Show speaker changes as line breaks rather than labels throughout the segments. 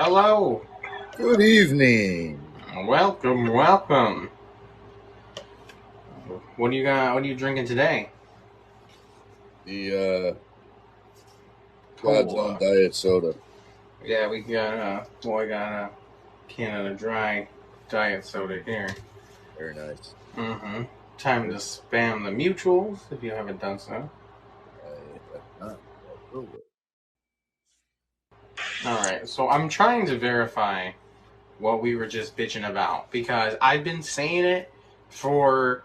Hello.
Good evening.
Welcome. What do you got? What are you drinking today?
The God's own
Cola.
diet soda.
Yeah, we got I got a can of dry diet soda here.
Very nice.
Mm-hmm. Time to spam the mutuals if you haven't done so.
I have not. I will.
All right. So I'm trying to verify what we were just bitching about because I've been saying it for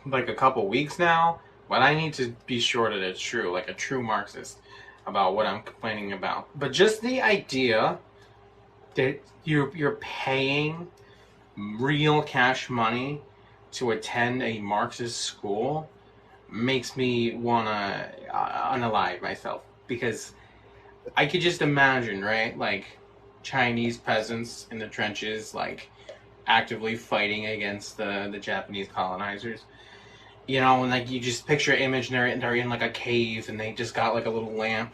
like a couple weeks now, but I need to be sure that it's true, like a true Marxist, about what I'm complaining about. But just the idea that you're paying real cash money to attend a Marxist school makes me wanna unalive myself because I could just imagine, right, like Chinese peasants in the trenches, like actively fighting against the Japanese colonizers. And like you just picture an image and they're in like a cave and they just got like a little lamp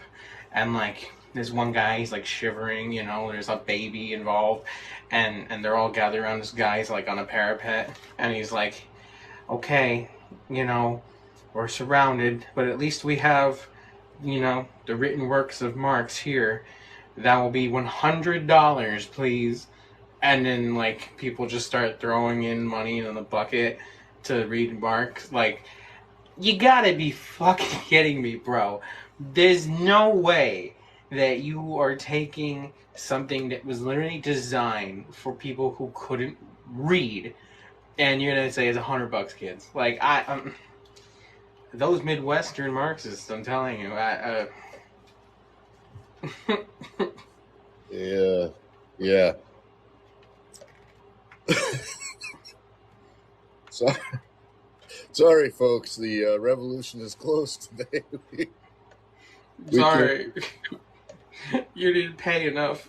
and like there's one guy, he's like shivering, there's a baby involved and they're all gathered around this guy's like on a parapet and he's like, okay, you know, we're surrounded, but at least we have, the written works of Marx here. That will be $100, please. And then like people just start throwing in money in the bucket to read Marx. Like, you gotta be fucking kidding me, bro. There's no way that you are taking something that was literally designed for people who couldn't read, and you're gonna say it's $100, kids. Like those Midwestern Marxists, I'm telling you,
Yeah. Yeah. So, sorry, folks. The revolution is close today.
sorry, you didn't pay enough.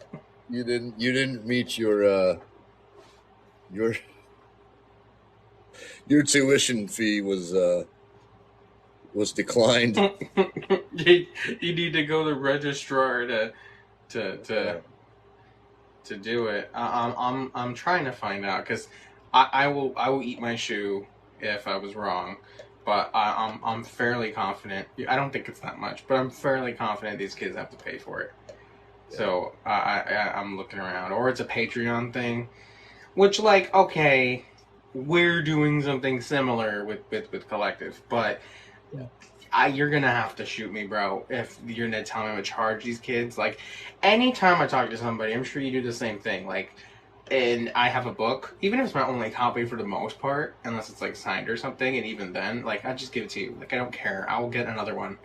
You didn't meet your your tuition fee was declined.
you need to go to the registrar to to to do it. I'm trying to find out because I will eat my shoe if I was wrong, but I'm fairly confident. I don't think it's that much, but I'm fairly confident these kids have to pay for it.
Yeah.
So I'm looking around, or it's a Patreon thing, which like okay, we're doing something similar with Kollectiv, but you're gonna have to shoot me, bro, if you're gonna tell me I'm gonna charge these kids. Like, anytime I talk to somebody, I'm sure you do the same thing. Like, and I have a book, even if it's my only copy for the most part, unless it's like signed or something, and even then, like, I just give it to you. Like, I don't care. I will get another one.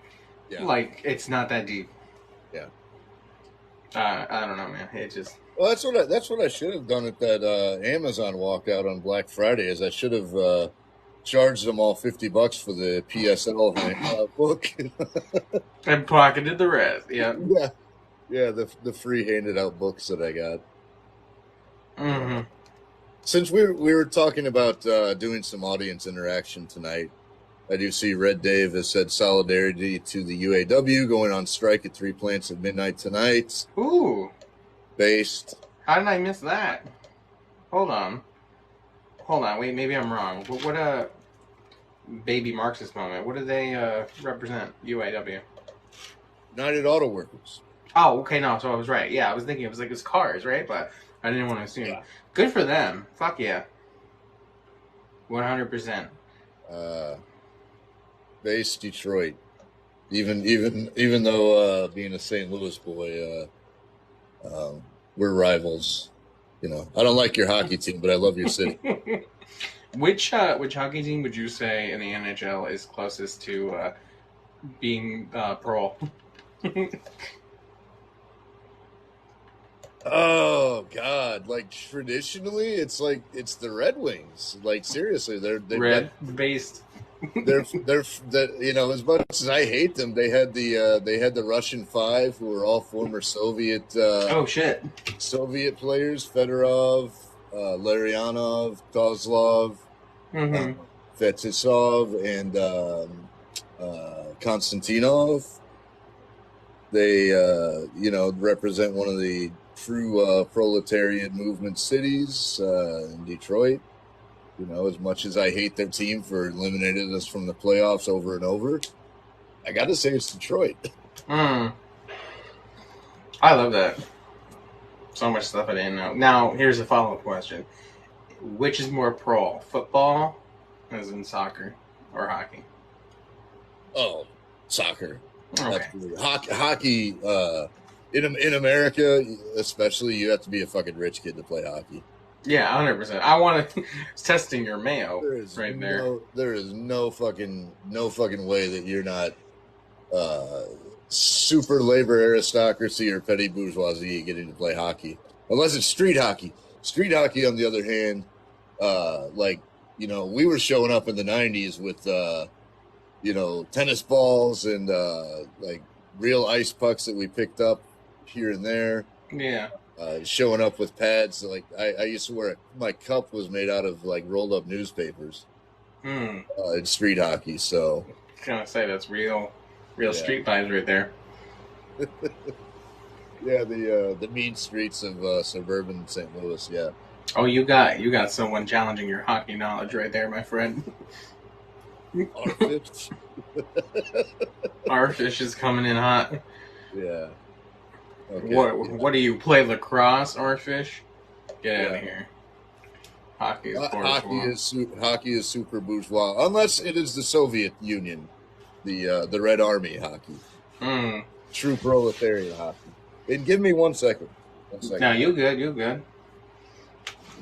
Yeah.
Like, it's not that deep.
Yeah.
I don't know, man. It just.
Well, that's what I should have done at that Amazon walkout on Black Friday. Is I should have charged them all $50 for the PSL book.
And pocketed the rest. Yeah.
Yeah, the free handed out books that I got.
Mm-hmm.
Since we were talking about doing some audience interaction tonight, I do see Red Dave has said solidarity to the UAW going on strike at 3 plants at midnight tonight.
Ooh.
Based.
How did I miss that? Hold on. Wait, maybe I'm wrong. What a baby Marxist moment. What do they represent? UAW.
United Auto Workers.
Oh, okay, no, so I was right. Yeah, I was thinking it was like it's cars, right? But I didn't want to assume.
Yeah.
Good for them. Fuck yeah. 100%.
Based Detroit. Even though being a St. Louis boy, we're rivals. I don't like your hockey team, but I love your city.
Which hockey team would you say in the NHL is closest to being pro?
Oh God! Like traditionally, it's the Red Wings. Like seriously, they're
red based.
they're as much as I hate them, they had the Russian Five who were all former Soviet.
Oh shit!
Soviet players: Fedorov, Larionov, Kozlov, Fetisov, and Konstantinov. They represent one of the through proletariat movement cities in Detroit. You know, as much as I hate their team for eliminating us from the playoffs over and over, I got to say it's Detroit.
I love that. So much stuff I didn't know. Now, here's a follow-up question. Which is more pro? Football, as in soccer, or hockey?
Oh, soccer.
Okay.
Absolutely. Hockey in America, especially, you have to be a fucking rich kid to play hockey.
Yeah, 100%. I want to testing your mayo right there.
There is no fucking way that you're not super labor aristocracy or petty bourgeoisie getting to play hockey, unless it's street hockey. Street hockey, on the other hand, like, you know, we were showing up in the 90s with you know, tennis balls and like real ice pucks that we picked up here and there.
Yeah.
Showing up with pads. Like I used to wear my cup was made out of like rolled up newspapers. In street hockey. So
I was gonna say that's real street vibes right there.
Yeah, the mean streets of suburban St. Louis. Yeah.
Oh, you got someone challenging your hockey knowledge right there, my friend.
Arfish.
Arfish is coming in hot.
Yeah. Okay.
What do you play, lacrosse, Arfish? Get out of here. Hockey
is super bourgeois, unless it is the Soviet Union, the Red Army hockey. True proletariat hockey. And give me 1 second. 1 second.
No, you good.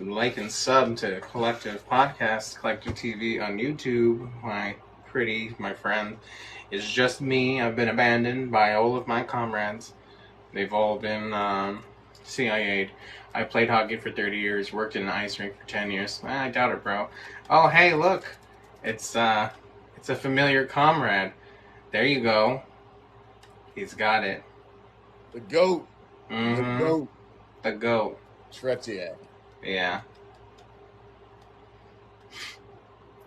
Like and sub to Kollectiv Podcast, Kollectiv TV on YouTube. My friend. It's just me. I've been abandoned by all of my comrades. They've all been CIA'd. I played hockey for 30 years, worked in an ice rink for 10 years. I doubt it, bro. Oh, hey, look. It's a familiar comrade. There you go. He's got it.
The GOAT.
Mm-hmm. The GOAT.
Tretiak.
Yeah.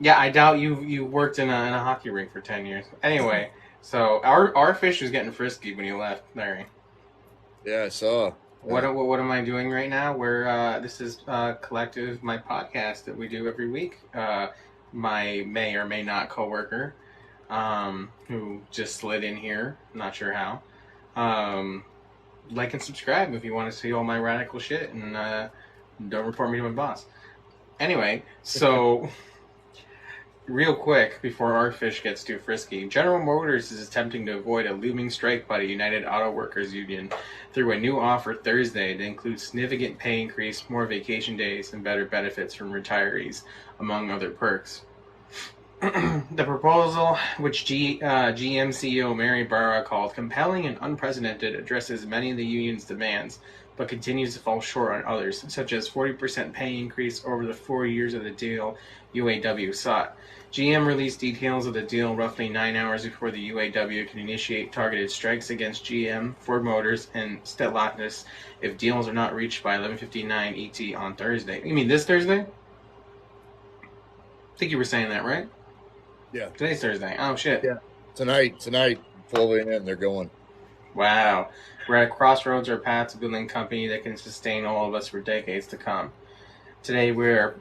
Yeah, I doubt you worked in a hockey rink for 10 years. Anyway, so our fish was getting frisky when you left, Larry.
Yeah, I saw.
What am I doing right now? This is Kollectiv, my podcast that we do every week. My may or may not coworker, who just slid in here, not sure how. Like and subscribe if you want to see all my radical shit, and don't report me to my boss. Anyway, so real quick before our fish gets too frisky, General Motors is attempting to avoid a looming strike by the United Auto Workers Union through a new offer Thursday that includes significant pay increase, more vacation days, and better benefits from retirees, among other perks. The proposal, which GM CEO Mary Barra called compelling and unprecedented, addresses many of the union's demands, but continues to fall short on others, such as 40% pay increase over the 4 years of the deal UAW sought. GM released details of the deal roughly 9 hours before the UAW can initiate targeted strikes against GM, Ford Motors, and Stellantis if deals are not reached by 11:59 ET on Thursday. You mean this Thursday? I think you were saying that, right?
Yeah.
Today's Thursday. Oh, shit.
Yeah. Tonight, 12 a.m., they're going.
Wow. We're at a crossroads or path to building a company that can sustain all of us for decades to come. Today we're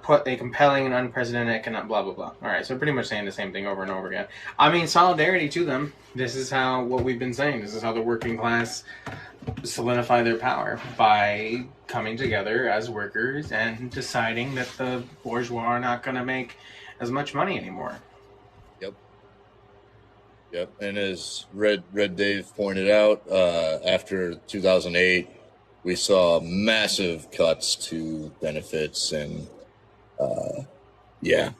put a compelling and unprecedented economic blah, blah, blah. All right, so pretty much saying the same thing over and over again. I mean, solidarity to them. This is what we've been saying. This is how the working class solidify their power, by coming together as workers and deciding that the bourgeois are not going to make as much money anymore.
Yep, and as Red Dave pointed out, after 2008, we saw massive cuts to benefits, and yeah.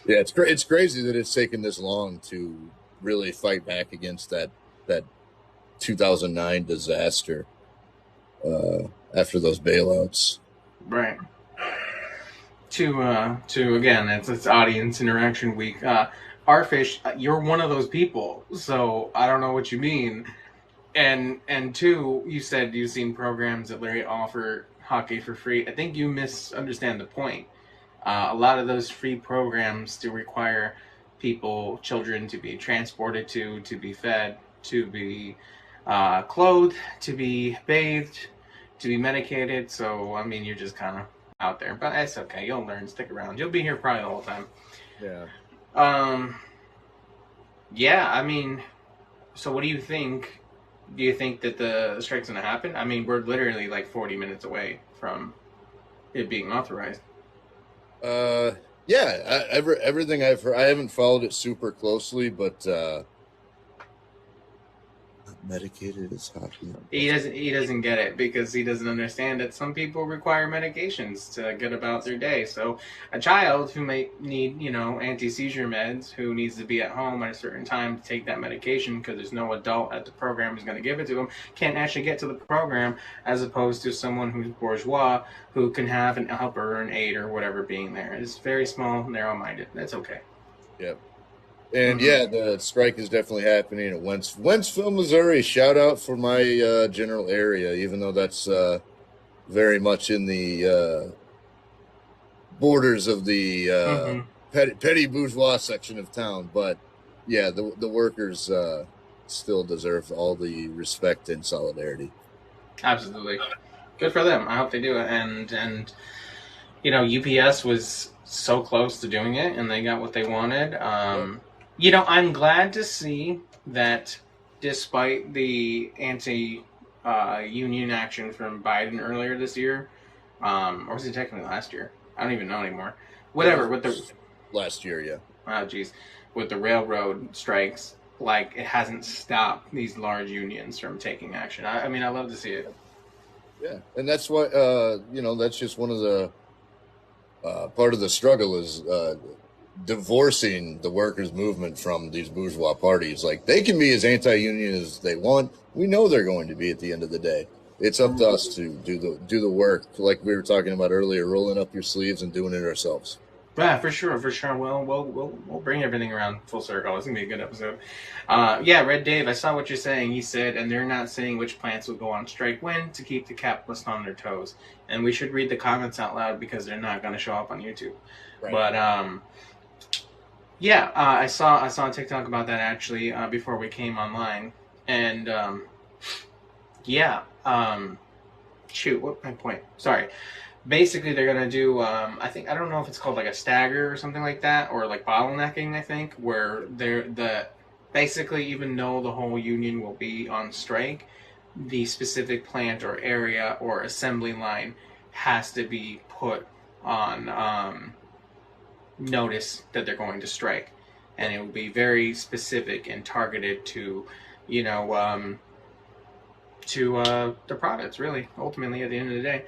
It's crazy that it's taken this long to really fight back against that 2009 disaster after those bailouts.
Right. To again, it's audience interaction week. Arfish, you're one of those people, so I don't know what you mean. And two, you said you've seen programs that Larry offer hockey for free. I think you misunderstand the point. A lot of those free programs do require children to be transported to be fed, to be clothed, to be bathed, to be medicated. So, I mean, you're just kind of out there. But it's okay. You'll learn. Stick around. You'll be here probably the whole time.
Yeah.
Um, yeah, I mean, so what do you think? Do you think that the strike's going to happen? I mean, we're literally like 40 minutes away from it being authorized.
Yeah. Everything I've heard, I haven't followed it super closely, but medicated is hockey.
He doesn't get it because he doesn't understand that some people require medications to get about their day. So a child who may need, anti-seizure meds, who needs to be at home at a certain time to take that medication because there's no adult at the program who's going to give it to him, can't actually get to the program, as opposed to someone who's bourgeois who can have an helper or an aide or whatever being there. It's very small, narrow-minded. That's okay.
Yep. And yeah, the strike is definitely happening at Wentzville, Missouri. Shout out for my general area, even though that's very much in the borders of the petty bourgeois section of town. But yeah, the workers still deserve all the respect and solidarity.
Absolutely. Good for them. I hope they do it. And UPS was so close to doing it, and they got what they wanted. I'm glad to see that despite the anti-union action from Biden earlier this year, or was it technically last year? I don't even know anymore. Whatever, with the
last year, yeah.
Oh, geez. With the railroad strikes, like, it hasn't stopped these large unions from taking action. I mean, I love to see it.
Yeah, and that's what, that's just one of the part of the struggle is divorcing the workers' movement from these bourgeois parties. Like, they can be as anti-union as they want. We know they're going to be at the end of the day. It's up to us to do the work, like we were talking about earlier, rolling up your sleeves and doing it ourselves.
Yeah, for sure. Well, we'll bring everything around full circle. It's gonna be a good episode. Yeah, Red Dave, I saw what you're saying. He said, and they're not saying which plants will go on strike when to keep the capitalists on their toes. And we should read the comments out loud because they're not going to show up on YouTube. Right. But yeah, I saw a TikTok about that actually before we came online, and yeah, shoot, what my point? Sorry. Basically, they're gonna do. I don't know if it's called like a stagger or something like that, or like bottlenecking. I think where basically, even though the whole union will be on strike, the specific plant or area or assembly line has to be put on notice that they're going to strike, and it will be very specific and targeted to, the products, really, ultimately, at the end of the day.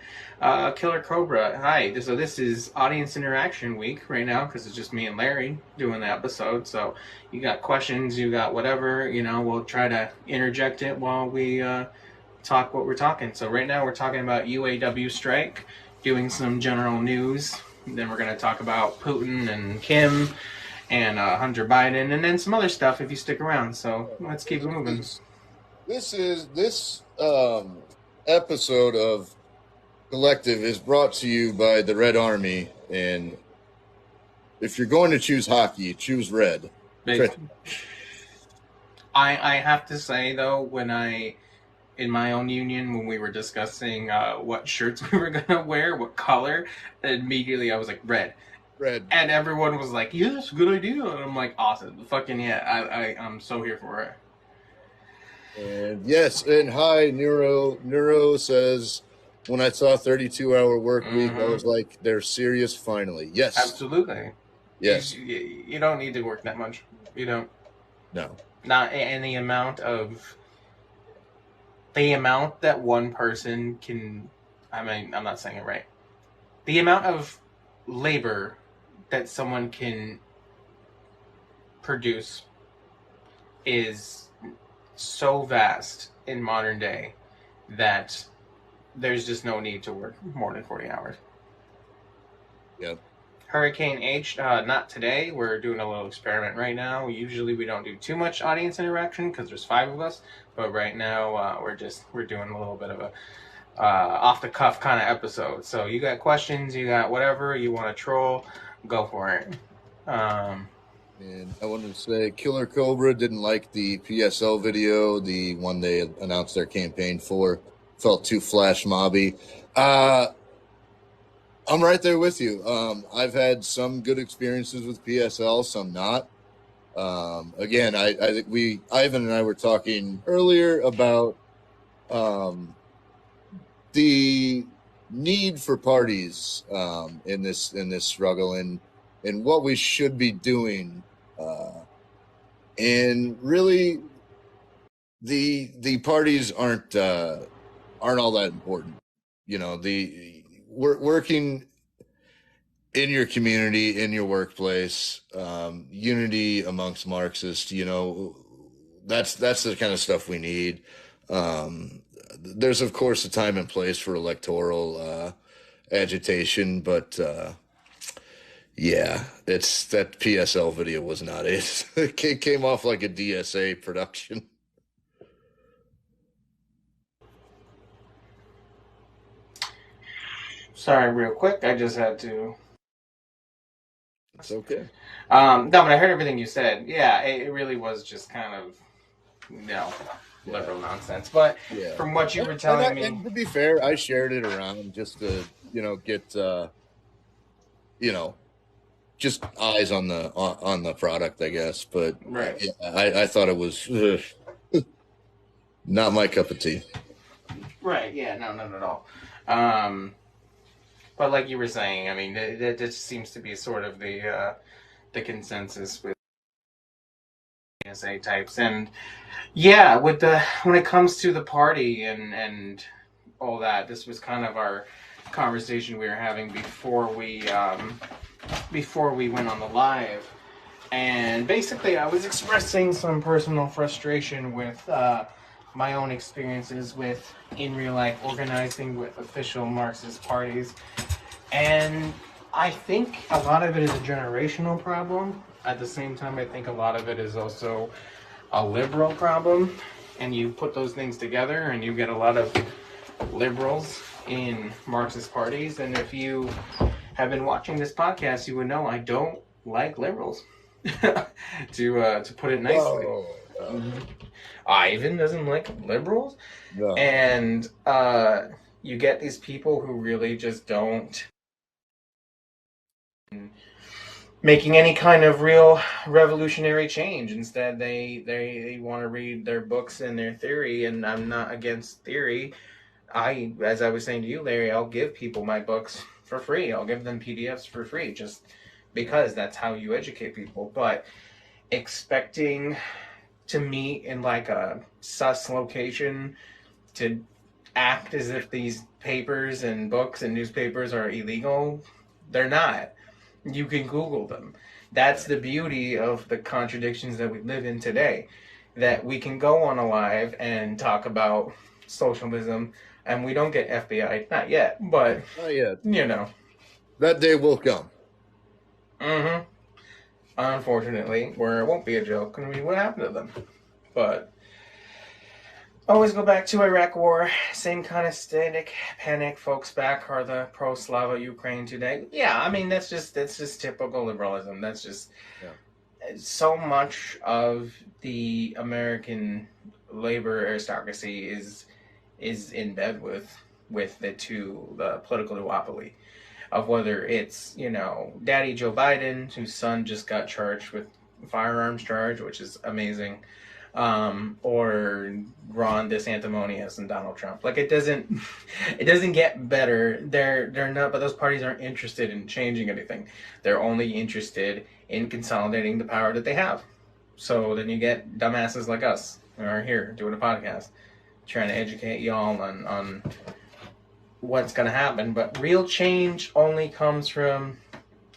Killer Cobra, hi. So this is audience interaction week right now, because it's just me and Larry doing the episode. So you got questions, you got whatever, we'll try to interject it while we talk what we're talking. So right now we're talking about UAW strike, doing some general news. Then we're going to talk about Putin and Kim and Hunter Biden, and then some other stuff if you stick around. So let's keep it moving.
This episode of Kollectiv is brought to you by the Red Army, and if you're going to choose hockey, choose red.
I have to say, though, in my own union, when we were discussing what shirts we were going to wear, what color, immediately I was like, red. And everyone was like, yeah, that's a good idea. And I'm like, awesome. Fucking yeah, I'm so here for it.
And yes, and hi, Neuro says, when I saw 32-hour work week, I was like, they're serious finally. Yes.
Absolutely.
Yes.
You don't need to work that much. You don't.
No.
Not in the amount that one person can, I mean, I'm not saying it right. The amount of labor that someone can produce is so vast in modern day that there's just no need to work more than 40 hours.
Yep.
Hurricane H, not today. We're doing a little experiment right now. Usually we don't do too much audience interaction because there's 5 of us, but right now we're doing a little bit of a off the cuff kind of episode. So you got questions, you got whatever you want to troll, go for it.
And I wanted to say Killer Cobra didn't like the PSL video, the one they announced their campaign for. Felt too flash mobby. I'm right there with you. I've had some good experiences with PSL, some not. Again, I think Ivan and I were talking earlier about the need for parties in this struggle and what we should be doing. And really, the parties aren't all that important. You know, working in your community, in your workplace, unity amongst Marxists. You know, that's the kind of stuff we need. There's of course a time and place for electoral agitation, but yeah, it's that PSL video was not it. It came off like a DSA production.
Sorry, real quick. I just had to.
It's okay.
No, but I heard everything you said. Yeah, it really was just kind of, liberal nonsense. But
Yeah.
from what you were telling me,
And to be fair, I shared it around just to, get, you know, just eyes on the product, I guess. But
right,
yeah, I thought it was not my cup of tea.
right, yeah, no, not at all. Um, but like you were saying, I mean, that just seems to be sort of the consensus with NSA types, and yeah, with the when it comes to the party and all that, this was kind of our conversation we were having before we went on the live. And basically, I was expressing some personal frustration with my own experiences with in real life organizing with official Marxist parties. And I think a lot of it is a generational problem. At the same time, I think a lot of it is also a liberal problem. And you put those things together, and you get a lot of liberals in Marxist parties. And if you have been watching this podcast, you would know I don't like liberals. To put it nicely.
Whoa.
Ivan doesn't like liberals,
No.
and you get these people who really just don't making any kind of real revolutionary change. Instead, they want to read their books and their theory, and I'm not against theory. As I was saying to you, Larry, I'll give people my books for free. I'll give them PDFs for free, just because that's how you educate people. But expecting to meet in like a sus location to act as if these papers and books and newspapers are illegal, they're not. You can Google them. That's the beauty of the contradictions that we live in today. That we can go on a live and talk about socialism, and we don't get FBI, not yet, but
Not yet.
you know.
That day will come.
Mm-hmm. Unfortunately, where it won't be a joke. I mean, what happened to them? But always go back to Iraq War. Same kind of static panic. Folks back are the pro-Slava Ukraine today. Yeah, I mean that's just typical liberalism. That's just so much of the American labor aristocracy is in bed with the political duopoly of whether it's Daddy Joe Biden, whose son just got charged with firearms charge, which is amazing, or Ron DeSantimonious and Donald Trump. Like it doesn't get better. They're not, but those parties aren't interested in changing anything. They're only interested in consolidating the power that they have. So then you get dumbasses like us who are here doing a podcast, trying to educate y'all on what's going to happen. But real change only comes from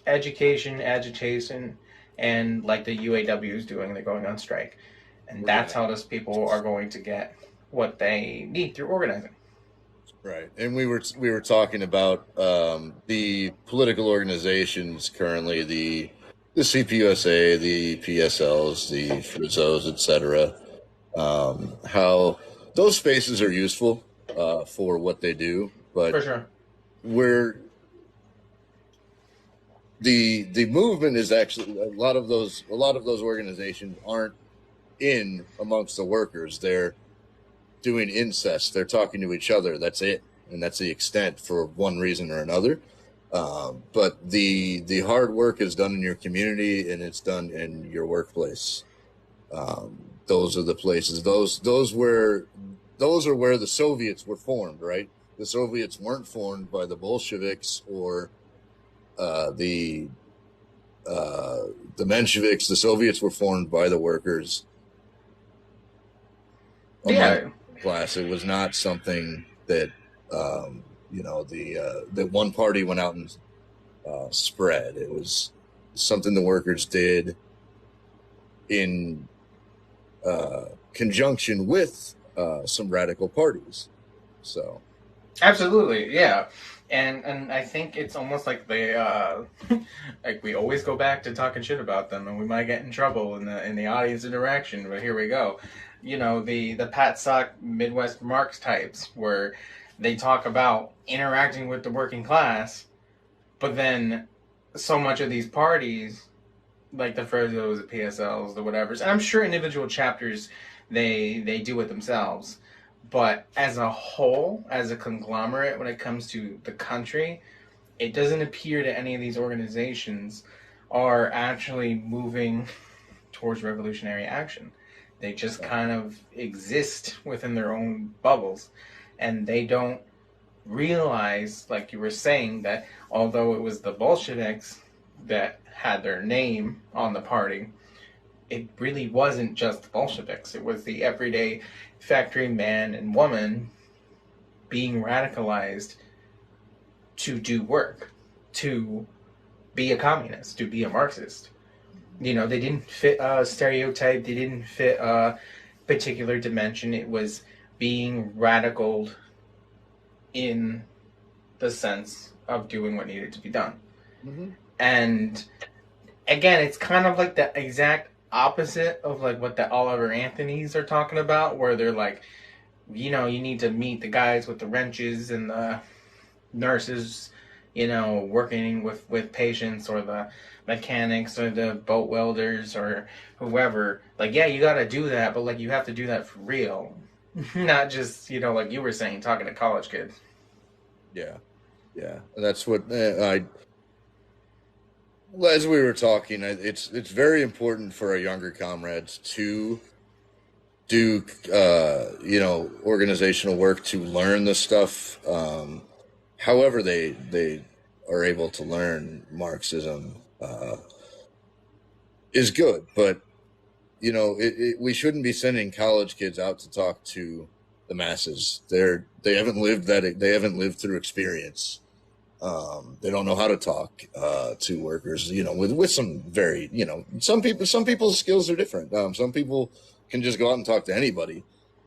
education, agitation, and like the UAW is doing, they're going on strike. And that's how those people are going to get what they need through organizing.
Right. And we were talking about the political organizations currently, the CPUSA, the PSLs, the FRIZOs, etc. How those spaces are useful for what they do, but
For sure.
we're the movement is actually a lot of those organizations aren't in amongst the workers. They're doing incest. They're talking to each other. That's it, and that's the extent for one reason or another. But the hard work is done in your community, and it's done in your workplace. Those are the places. Those are where the Soviets were formed, right? The Soviets weren't formed by the Bolsheviks or the Mensheviks. The Soviets were formed by the workers.
Yeah.
Class. It was not something that that one party went out and spread. It was something the workers did in conjunction with some radical parties. So,
absolutely, yeah. And I think it's almost like they like we always go back to talking shit about them, and we might get in trouble in the audience interaction. But here we go. The Pat Sock Midwest Marx types, where they talk about interacting with the working class, but then so much of these parties, like the Frozos, the PSLs, the whatevers, and I'm sure individual chapters they do it themselves. But as a whole, as a conglomerate, when it comes to the country, it doesn't appear that any of these organizations are actually moving towards revolutionary action. They just kind of exist within their own bubbles, and they don't realize, like you were saying, that although it was the Bolsheviks that had their name on the party, it really wasn't just the Bolsheviks. It was the everyday factory man and woman being radicalized to do work, to be a communist, to be a Marxist. They didn't fit a stereotype. They didn't fit a particular dimension. It was being radicaled in the sense of doing what needed to be done. Mm-hmm. And again, it's kind of like the exact opposite of like what the Oliver Anthonys are talking about, where they're like, you need to meet the guys with the wrenches and the nurses, working with patients, or the mechanics or the boat welders or whoever. Like, yeah, you got to do that, but like you have to do that for real, not just like you were saying, talking to college kids.
Yeah, and that's what as we were talking, it's very important for our younger comrades to do organizational work, to learn the stuff. However, they are able to learn Marxism is good, but we shouldn't be sending college kids out to talk to the masses. They haven't lived through experience. They don't know how to talk to workers, with some very, some people's skills are different. Some people can just go out and talk to anybody.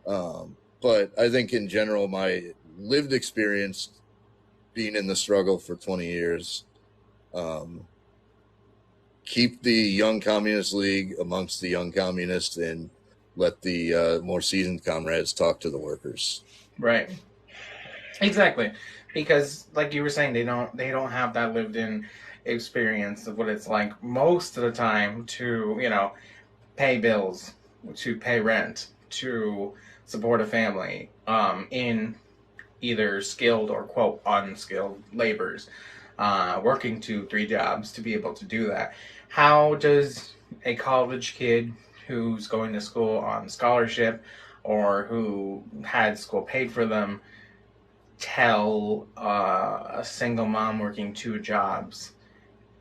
But I think in general, my lived experience being in the struggle for 20 years, keep the Young Communist League amongst the young communists and let the more seasoned comrades talk to the workers.
Right. Exactly. Because like you were saying, they don't have that lived in experience of what it's like most of the time to, pay bills, to pay rent, to support a family, in either skilled or quote unskilled labors, working 2-3 jobs to be able to do that. How does a college kid who's going to school on scholarship or who had school paid for them tell a single mom working 2 jobs,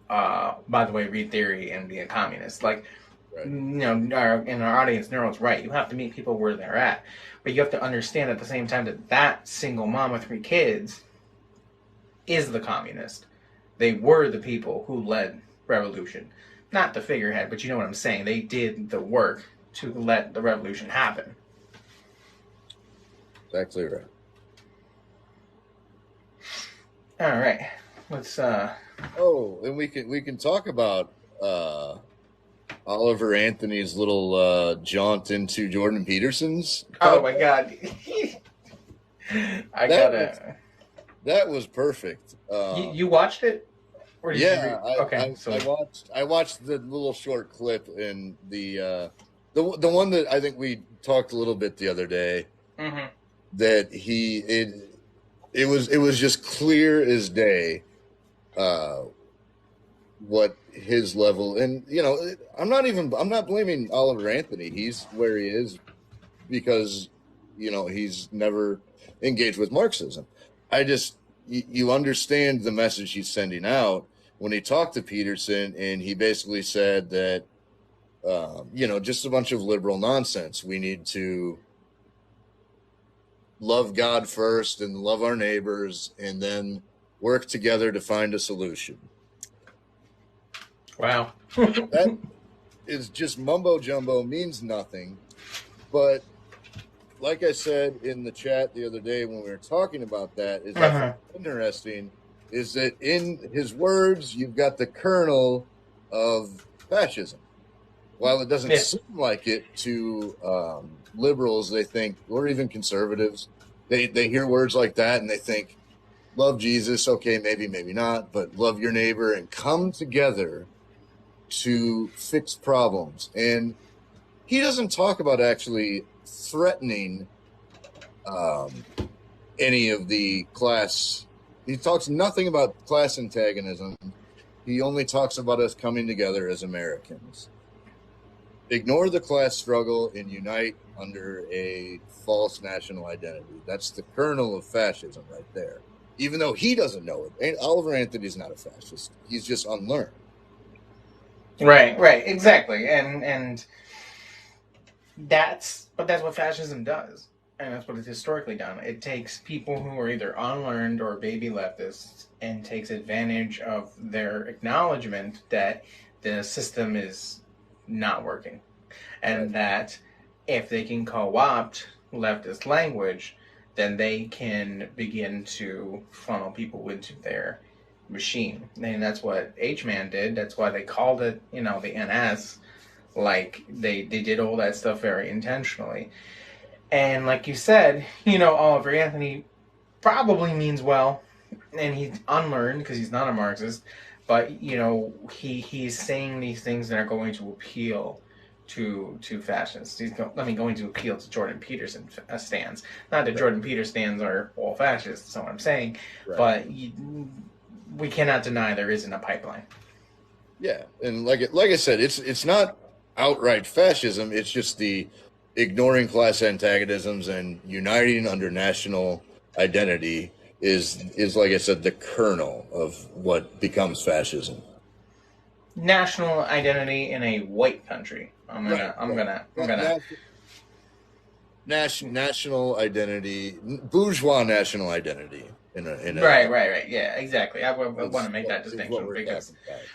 by the way, read theory and be a communist? Like, right. In our audience, Neuro's right. You have to meet people where they're at. But you have to understand at the same time that single mom with 3 kids is the communist. They were the people who led revolution. Not the figurehead, but you know what I'm saying. They did the work to let the revolution happen.
Exactly right.
All right, let's.
And we can talk about Oliver Anthony's little jaunt into Jordan Peterson's.
Oh my God!
That was perfect.
You watched it? Or did you
Yeah,
read? Okay, so
I watched the little short clip in the one that I think we talked a little bit the other day,
mhm.
that it was just clear as day uh, what his level. And I'm not blaming Oliver Anthony. He's where he is because he's never engaged with Marxism. I just you understand the message he's sending out when he talked to Peterson, and he basically said that just a bunch of liberal nonsense. We need to love God first and love our neighbors, and then work together to find a solution.
Wow.
That is just mumbo jumbo, means nothing. But like I said in the chat the other day when we were talking about that, is I find interesting is that in his words, you've got the kernel of fascism. While it doesn't
Yeah.
seem like it to liberals, they think, or even conservatives, they hear words like that and they think, love Jesus, okay, maybe not, but love your neighbor and come together to fix problems. And he doesn't talk about actually threatening any of the class. He talks nothing about class antagonism. He only talks about us coming together as Americans. Ignore the class struggle and unite under a false national identity. That's the kernel of fascism right there. Even though he doesn't know it. Oliver Anthony's not a fascist. He's just unlearned.
Right, exactly. And that's what fascism does. And that's what it's historically done. It takes people who are either unlearned or baby leftists and takes advantage of their acknowledgement that the system is not working. And that if they can co-opt leftist language, then they can begin to funnel people into their machine. And that's what H-Man did. That's why they called it, the NS. Like, they did all that stuff very intentionally. And like you said, Oliver Anthony probably means well, and he's unlearned because he's not a Marxist, but, he's saying these things that are going to appeal to fascists. Going to appeal to Jordan Peterson stands. Not that Jordan Peterson stands are all fascists, that's not what I'm saying, but we cannot deny there isn't a pipeline.
Yeah, and like I said, it's not outright fascism. It's just the ignoring class antagonisms and uniting under national identity is like I said, the kernel of what becomes fascism.
National identity in a white country. I'm gonna
national identity, bourgeois national identity.
Right. Yeah, exactly. I want to make that distinction because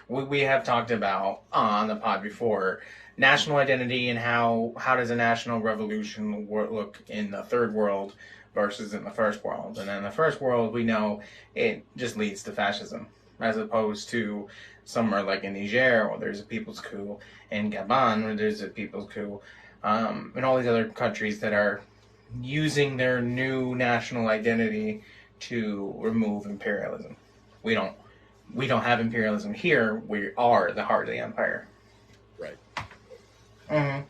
we have talked about on the pod before national identity and how does a national revolution look in the third world versus in the first world. And in the first world, we know it just leads to fascism, as opposed to somewhere like in Niger, where there's a people's coup, in Gabon, where there's a people's coup, and all these other countries that are using their new national identity to remove imperialism. We don't have imperialism here. We are the heart of the empire.
Right.
Mm-hmm.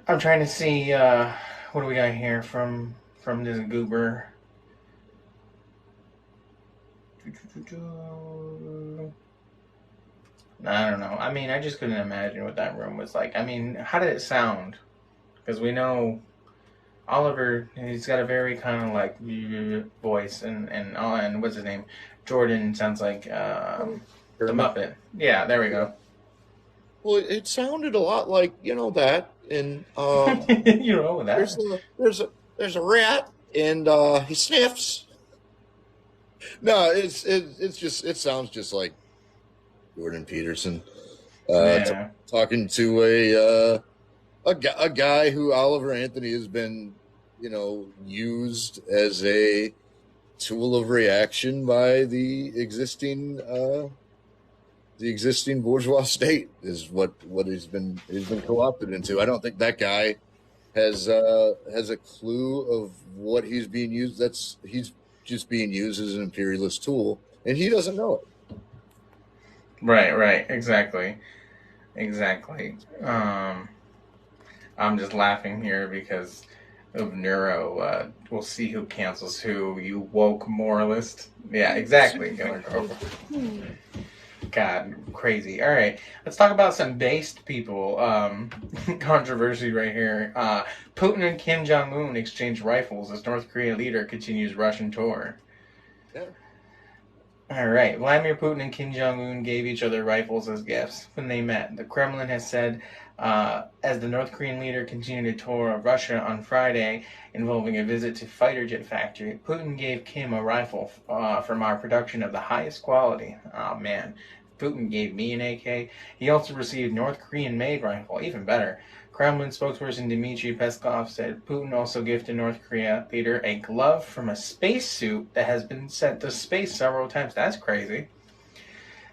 I'm trying to see what do we got here from this goober. I don't know. I mean, I just couldn't imagine what that room was like. I mean, how did it sound? Because we know Oliver, he's got a very kind of like voice, and what's his name? Jordan sounds like the Muppet. Yeah, there we go.
Well, it sounded a lot like that, and
that.
There's a rat, and he sniffs. No, it sounds just like Jordan Peterson talking to a guy who Oliver Anthony has been, used as a tool of reaction by the existing bourgeois state is what he's been co-opted into. I don't think that guy has a clue of what he's being used. He's just being used as an imperialist tool, and he doesn't know it.
Right, exactly. I'm just laughing here because of Neuro. We'll see who cancels who. You woke moralist. Yeah, exactly. Gonna go. God, crazy. All right, let's talk about some based people. Controversy right here. Putin and Kim Jong Un exchange rifles as North Korea leader continues Russian tour.
Yeah.
All right, Vladimir Putin and Kim Jong Un gave each other rifles as gifts when they met. The Kremlin has said, as the North Korean leader continued a tour of Russia on Friday, involving a visit to fighter jet factory, Putin gave Kim a rifle from our production of the highest quality. Oh man, Putin gave me an AK. He also received North Korean-made rifle, even better. Kremlin spokesperson Dmitry Peskov said Putin also gifted North Korea leader a glove from a spacesuit that has been sent to space several times. That's crazy.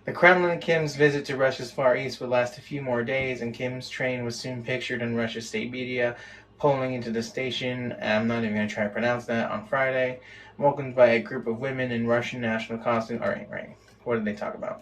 The Kremlin and Kim's visit to Russia's Far East would last a few more days, and Kim's train was soon pictured on Russia's state media, pulling into the station. I'm not even going to try to pronounce that on Friday. Welcomed by a group of women in Russian national costume. All right, right. What did they talk about?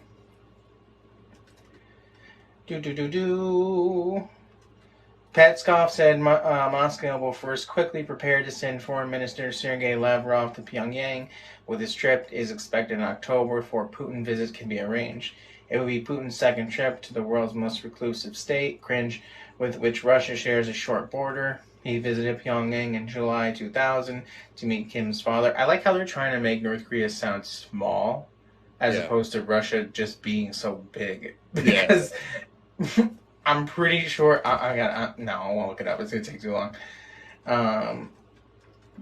Peskov said Moscow will first quickly prepare to send Foreign Minister Sergei Lavrov to Pyongyang, with his trip is expected in October before Putin's visit can be arranged. It will be Putin's second trip to the world's most reclusive state, cringe, with which Russia shares a short border. He visited Pyongyang in July 2000 to meet Kim's father. I like how they're trying to make North Korea sound small, as opposed to Russia just being so big. Because I'm pretty sure I won't look it up. It's gonna take too long.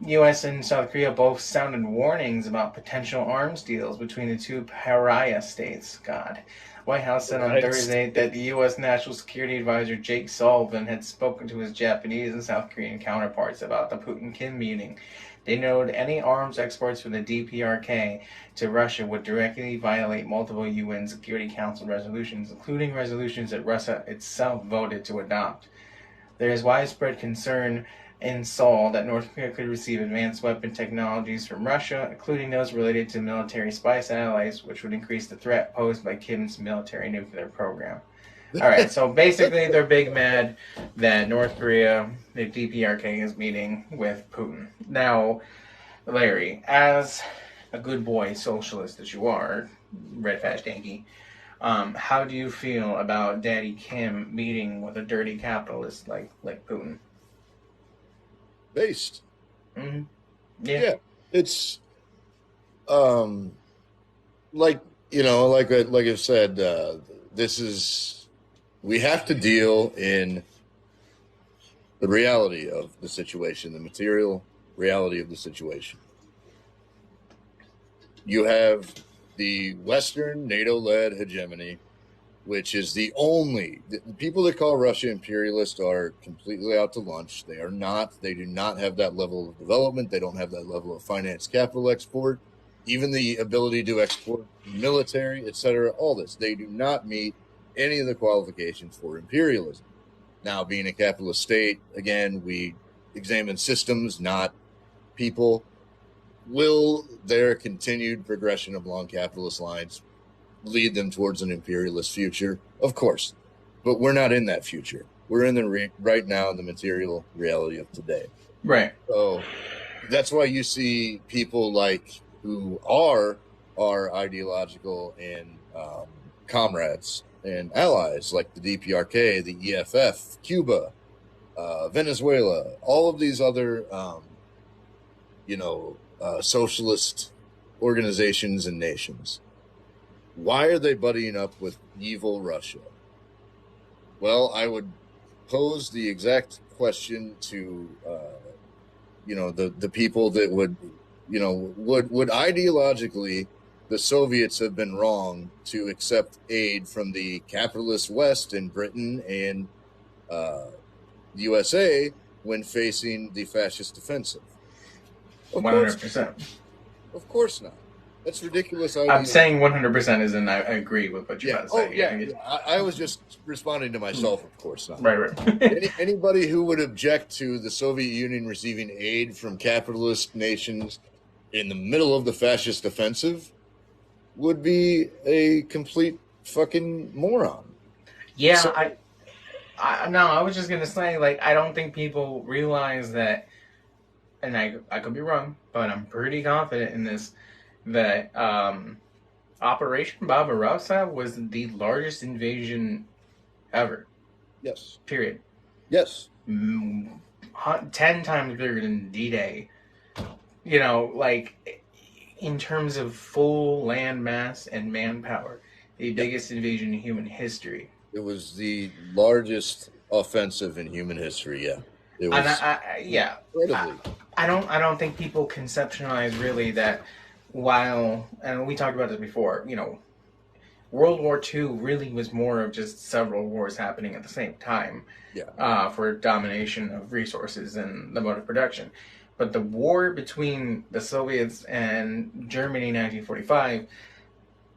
U.S. and South Korea both sounded warnings about potential arms deals between the two pariah states. God. White House said on Thursday that the U.S. National Security Advisor Jake Sullivan had spoken to his Japanese and South Korean counterparts about the Putin-Kim meeting. They noted any arms exports from the DPRK to Russia would directly violate multiple UN Security Council resolutions, including resolutions that Russia itself voted to adopt. There is widespread concern in Seoul that North Korea could receive advanced weapon technologies from Russia, including those related to military spy satellites, which would increase the threat posed by Kim's military nuclear program. All right, so basically they're big mad that North Korea, the DPRK, is meeting with Putin. Now, Larry, as a good boy socialist that you are, red fast Yankee, how do you feel about Daddy Kim meeting with a dirty capitalist like Putin?
Based.
Mm-hmm.
Yeah. It's like I've said, we have to deal in the reality of the situation, the material reality of the situation. You have the Western NATO-led hegemony, which is the people that call Russia imperialist are completely out to lunch. They are not. They do not have that level of development. They don't have that level of finance capital export, even the ability to export military, etc. All this. They do not meet any of the qualifications for imperialism. Now, being a capitalist state, again, we examine systems, not people. Will their continued progression along capitalist lines lead them towards an imperialist future? Of course. But we're not in that future. We're in the right now in the material reality of today.
Right.
So that's why you see people who are our ideological and comrades and allies, like the DPRK, the EFF, Cuba, Venezuela, all of these other, socialist organizations and nations. Why are they buddying up with evil Russia? Well, I would pose the exact question to, the people that would ideologically the Soviets have been wrong to accept aid from the capitalist West and Britain and USA when facing the fascist offensive.
100%.
Of course not. That's ridiculous.
I'm saying 100% as in I agree with what you're about to say.
Yeah. I was just responding to myself, of course not.
Right.
Anybody who would object to the Soviet Union receiving aid from capitalist nations in the middle of the fascist offensive would be a complete fucking moron.
Yeah,
So
no, I was just gonna say, like, I don't think people realize that, and I could be wrong, but I'm pretty confident in this, that Operation Barbarossa was the largest invasion ever.
yes,
Period.
yes,
10 times bigger than D-Day. You know, like, in terms of full land mass and manpower, the
yeah.
biggest invasion in human history.
It was the largest offensive in human history. Yeah, it
And
was
yeah, I,
incredibly.
I don't think people conceptualize really that while, and we talked about this before, you know, World War II really was more of just several wars happening at the same time
Yeah,
for domination of resources and the mode of production. But the war between the Soviets and Germany in 1945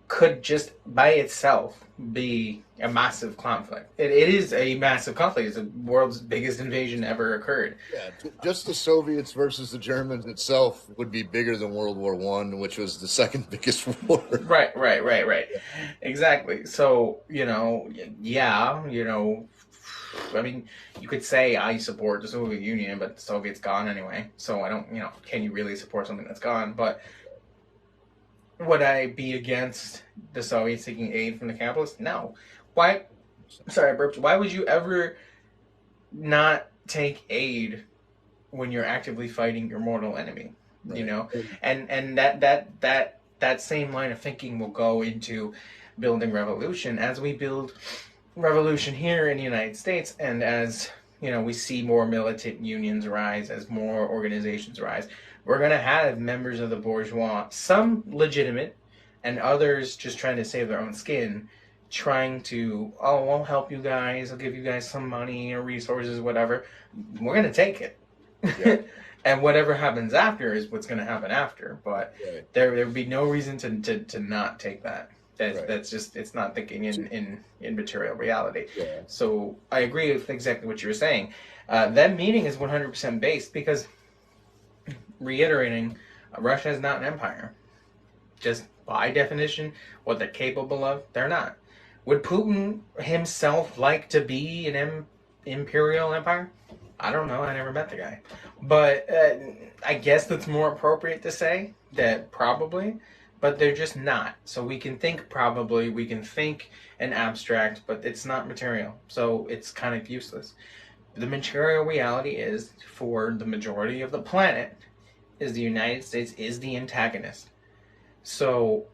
could just by itself be a massive conflict. It is a massive conflict. It's the world's biggest invasion ever occurred.
yeah. Just the Soviets versus the Germans itself would be bigger than World War One, which was the second biggest war.
Right. Exactly. So, you know, yeah, you know, I mean, you could say I support the Soviet Union, but the Soviet's gone anyway. So I don't, you know, can you really support something that's gone? But would I be against the Soviets taking aid from the capitalists? No. Why? Sorry, I burped. Why would you ever not take aid when you're actively fighting your mortal enemy? You
Right.
know, and that same line of thinking will go into building revolution as we build revolution here in the United States, and as you know, we see more militant unions rise, as more organizations rise. We're gonna have members of the bourgeois, some legitimate, and others just trying to save their own skin, trying to, oh, I'll help you guys, I'll give you guys some money or resources, whatever. We're gonna take it.
Yeah.
And whatever happens after is what's going to happen after. But
Right.
there would be no reason to not take that.
Right.
That's just, it's not thinking in material reality.
Yeah.
So I agree with exactly what you were saying. That meaning is 100% based because, reiterating, Russia is not an empire. Just by definition, what they're capable of, they're not. Would Putin himself like to be an imperial empire? I don't know. I never met the guy. But I guess that's more appropriate to say that probably, but they're just not. So we can think probably, we can think an abstract, but it's not material. So it's kind of useless. The material reality is, for the majority of the planet, is the United States is the antagonist. So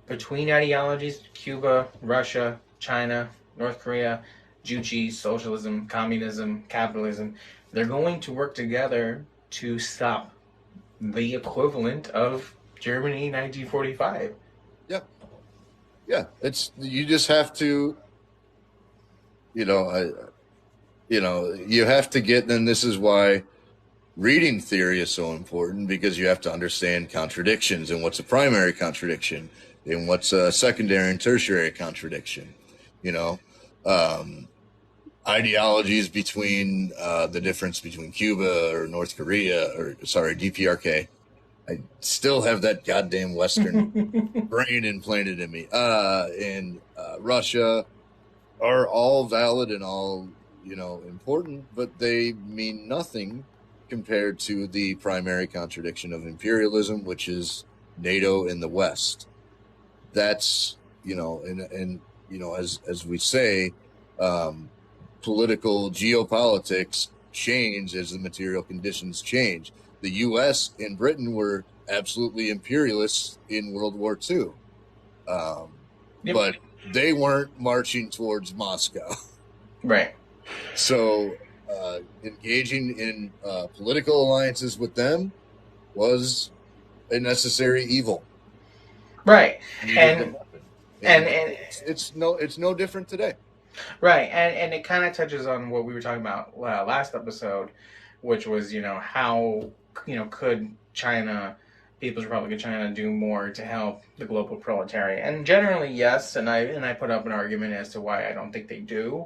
between ideologies, Cuba, Russia, China, North Korea, Juche, socialism, communism, capitalism, they're going to work together to stop the equivalent of Germany 1945.
Yeah. Yeah. It's you just have to, you know, you have to get. And this is why reading theory is so important, because you have to understand contradictions and what's a primary contradiction and what's a secondary and tertiary contradiction. You know, um, ideologies between the difference between Cuba or North Korea, or sorry, DPRK. I still have that goddamn Western brain implanted in me. And Russia are all valid and all, important, but they mean nothing compared to the primary contradiction of imperialism, which is NATO in the West. That's, as we say, um, political geopolitics change as the material conditions change. The U.S. and Britain were absolutely imperialists in World War II,
Yep.
but they weren't marching towards Moscow.
Right.
So engaging in political alliances with them was a necessary evil.
Right.
And,
And
it's no different today.
right, and it kind of touches on what we were talking about last episode, which was, how, could China, People's Republic of China, do more to help the global proletariat? And generally, yes, and I put up an argument as to why I don't think they do.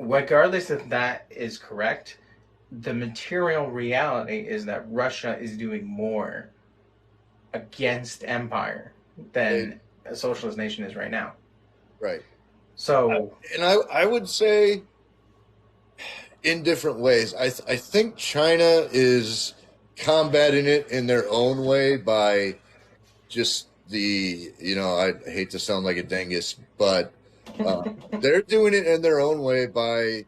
Regardless if that is correct, the material reality is that Russia is doing more against empire than a socialist nation is right now.
Right.
So,
And I would say in different ways. I think China is combating it in their own way by just I hate to sound like a dingus, but uh, they're doing it in their own way by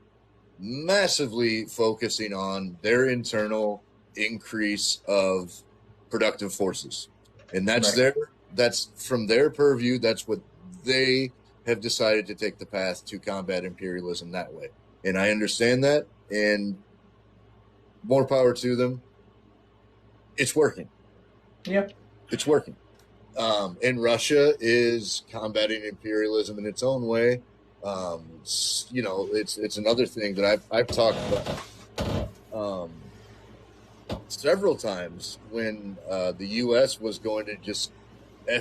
massively focusing on their internal increase of productive forces. And
right.
that's from their purview, that's what they have decided to take the path to combat imperialism that way. And I understand that, and more power to them. It's working.
Yep.
It's working. And Russia is combating imperialism in its own way. It's another thing that I've talked about several times when the U.S. was going to just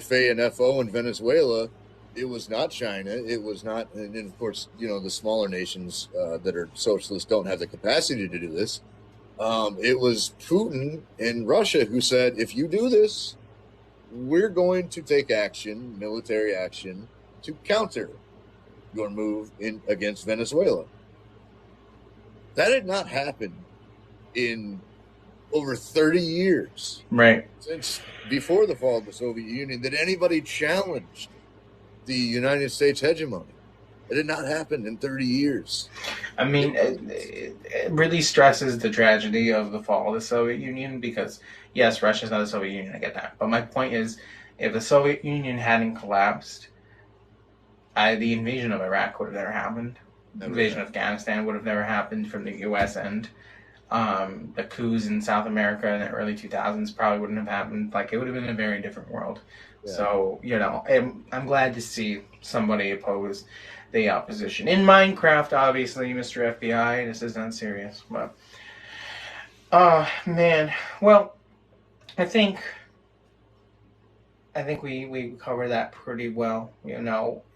FA and FO in Venezuela. It was not China. It was not, and of course, the smaller nations that are socialist don't have the capacity to do this. It was Putin and Russia who said, if you do this, we're going to take action, military action, to counter your move in against Venezuela. That had not happened in over 30 years,
Right.
since before the fall of the Soviet Union, that anybody challenged the United States hegemony. It had not happened in 30 years.
I mean, it really stresses the tragedy of the fall of the Soviet Union because, yes, Russia's not the Soviet Union, I get that. But my point is, if the Soviet Union hadn't collapsed, the invasion of Iraq would have never happened. The invasion of Afghanistan would have never happened from the U.S. end. The coups in South America in the early 2000s probably wouldn't have happened. Like, it would have been a very different world. Yeah. So, I'm glad to see somebody oppose the opposition. In Minecraft, obviously, Mr. FBI, this is not serious. But, man. Well, I think we cover that pretty well.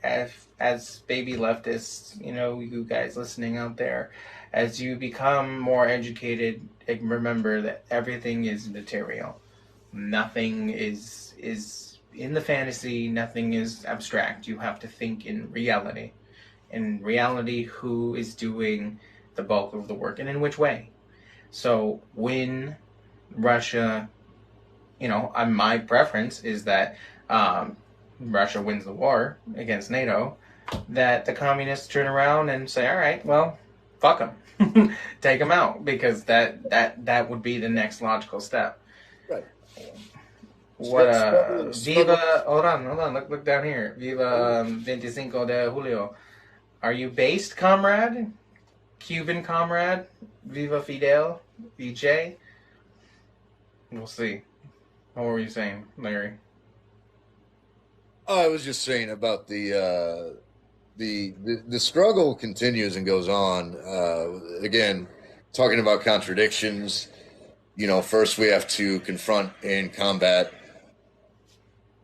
As baby leftists, you guys listening out there, as you become more educated, remember that everything is material. Nothing is in the fantasy. Nothing is abstract. You have to think in reality. In reality, who is doing the bulk of the work and in which way? So when Russia, my preference is that Russia wins the war against NATO, that the communists turn around and say, all right, well, fuck them. Take them out, because that would be the next logical step.
Right.
Viva, hold on, look down here. Viva 25 de Julio. Are you based, comrade? Cuban comrade? Viva Fidel? VJ? We'll see. What were you saying, Larry?
I was just saying about the struggle continues and goes on. Again, talking about contradictions. First we have to confront and combat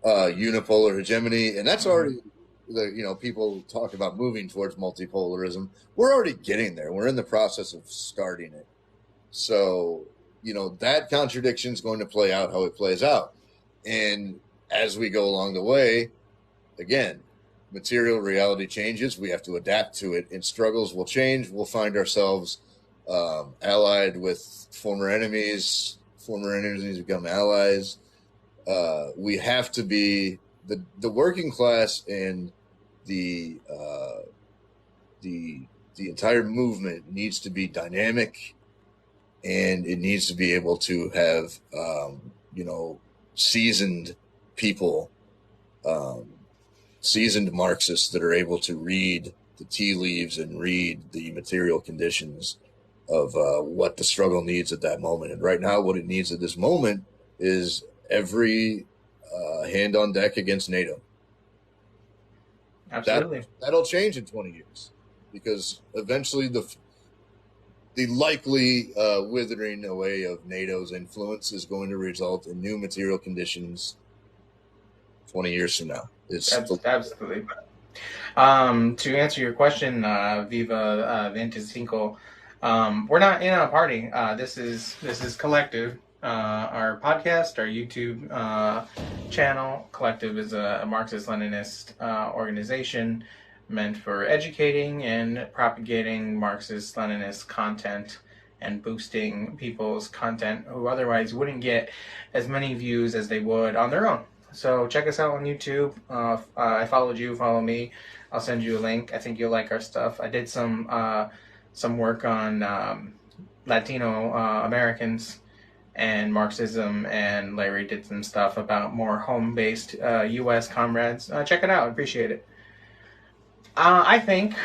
unipolar hegemony, and that's already people talk about moving towards multipolarism. We're already getting there. We're in the process of starting it. So that contradiction is going to play out how it plays out, and as we go along the way, again, material reality changes. We have to adapt to it, and struggles will change. We'll find ourselves allied with former enemies. Former enemies become allies. We have to be the working class, and the entire movement needs to be dynamic, and it needs to be able to have seasoned people, seasoned Marxists that are able to read the tea leaves and read the material conditions of what the struggle needs at that moment. And right now, what it needs at this moment is every hand on deck against NATO.
Absolutely.
That'll change in 20 years, because eventually the likely withering away of NATO's influence is going to result in new material conditions 20 years from now.
Absolutely. To answer your question, Viva 25, we're not in a party. This is Kollectiv. our podcast, our YouTube channel. Kollectiv is a Marxist-Leninist organization meant for educating and propagating Marxist-Leninist content and boosting people's content who otherwise wouldn't get as many views as they would on their own. So check us out on YouTube. I followed you, follow me. I'll send you a link. I think you'll like our stuff. I did some work on Latino Americans and Marxism, and Larry did some stuff about more home-based U.S. comrades. Check it out. I appreciate it. I think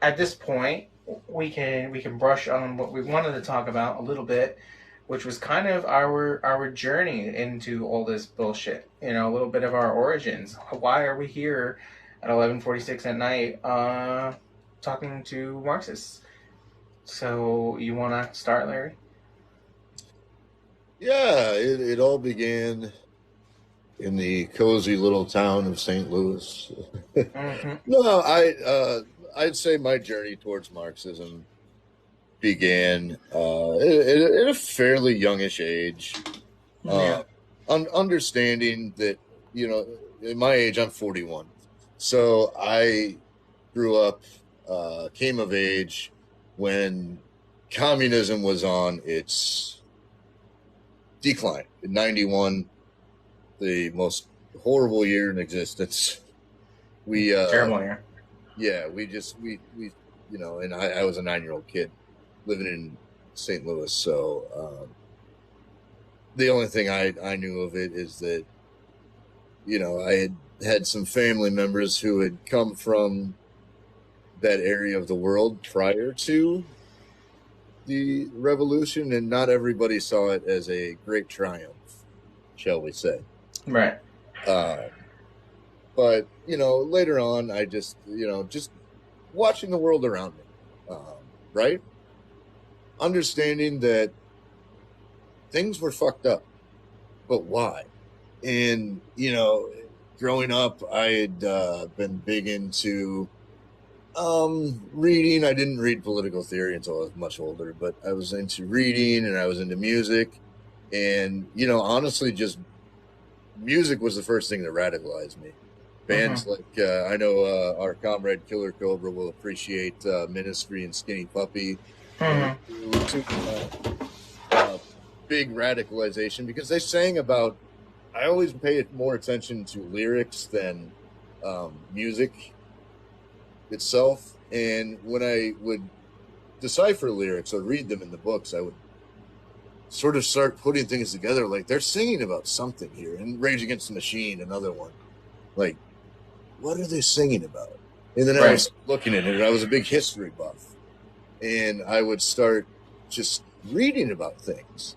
at this point we can brush on what we wanted to talk about a little bit, which was kind of our journey into all this bullshit. You know, a little bit of our origins. Why are we here at 11:46 at night talking to Marxists? So you want to start, Larry?
Yeah, it all began in the cozy little town of St. Louis.
Mm-hmm.
No, I'd say my journey towards Marxism began at a fairly youngish age.
Yeah.
Understanding that, at my age, I'm 41. So I grew up, came of age when communism was on its decline. In 91, the most horrible year in existence.
Terrible year.
Yeah, we and I was a 9-year-old kid living in St. Louis. So the only thing I knew of it is that, I had some family members who had come from that area of the world prior to the revolution, and not everybody saw it as a great triumph, shall we say.
Right.
But, later on, I just watching the world around me, right? Understanding that things were fucked up, but why? And, growing up, I had been big into reading. I didn't read political theory until I was much older, but I was into reading and I was into music. And, honestly, just music was the first thing that radicalized me. Bands like, I know our comrade Killer Cobra will appreciate Ministry and Skinny Puppy. Big radicalization because they sang about, I always paid more attention to lyrics than music itself. And when I would decipher lyrics or read them in the books, I would sort of start putting things together. Like, they're singing about something here. And Rage Against the Machine, another one. Like, what are they singing about? And then I was looking at it, and I was a big history buff. And I would start just reading about things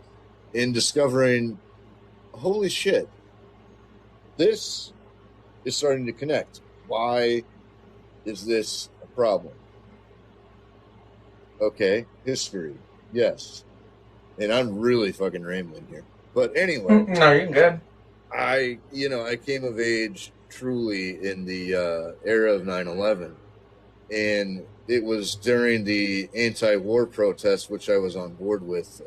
and discovering, holy shit, this is starting to connect. Why is this a problem? Okay, history, yes. And I'm really fucking rambling here. But anyway.
No, you're good.
I came of age truly in the era of 9/11. And it was during the anti-war protests, which I was on board with,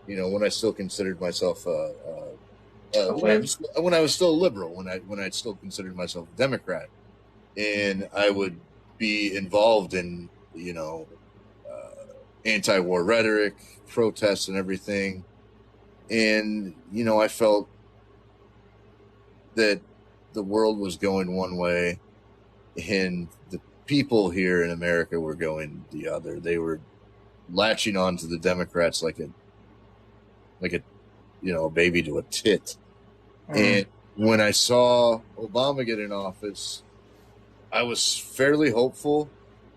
when I still considered myself when I was still a liberal, when I still considered myself a Democrat, and I would be involved in anti-war rhetoric, protests, and everything, and I felt that the world was going one way, and the people here in America were going the other. They were latching on to the Democrats like a baby to a tit. And when I saw Obama get in office, I was fairly hopeful,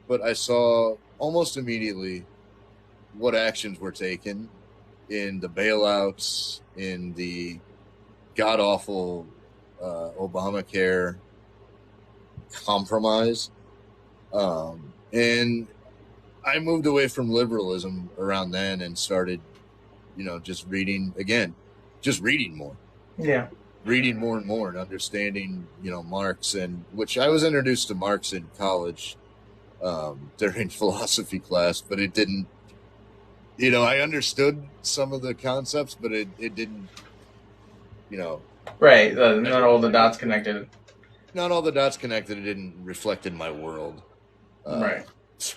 but I saw almost immediately what actions were taken in the bailouts, in the god-awful Obamacare compromise. And I moved away from liberalism around then and started, just reading more.
Yeah.
Reading more and more and understanding, Marx, and which I was introduced to Marx in college during philosophy class, but it didn't I understood some of the concepts, but it didn't, you know,
Right, not all the dots connected.
not all the dots connected. It didn't reflect in my world. Uh,
Right.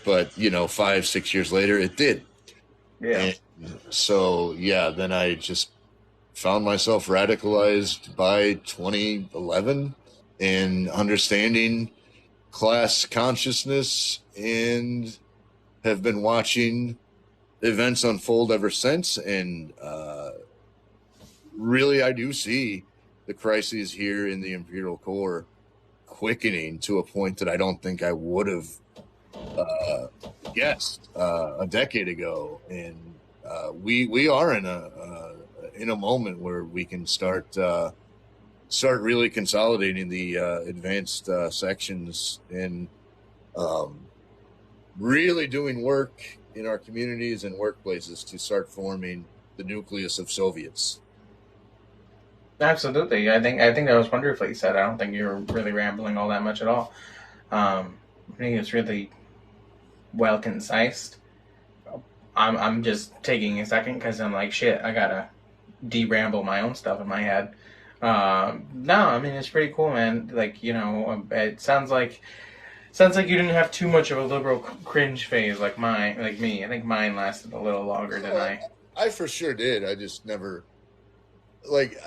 but 5, 6 years later, it did.
Yeah.
And so, yeah, then I just found myself radicalized by 2011 in understanding class consciousness and have been watching events unfold ever since. And really, I do see the crises here in the Imperial Core quickening to a point that I don't think I would have uh, guessed a decade ago. And we are in a moment where we can start really consolidating the advanced sections and um, really doing work in our communities and workplaces to start forming the nucleus of Soviets.
Absolutely. I think that was wonderfully said. I don't think you were really rambling all that much at all. I think it's really well concised. I'm just taking a second because I'm like, shit, I gotta de-ramble my own stuff in my head. No, I mean it's pretty cool, man. Like it sounds like you didn't have too much of a liberal cringe phase like me. I think mine lasted a little longer than
Oh, I for sure did. I just never like,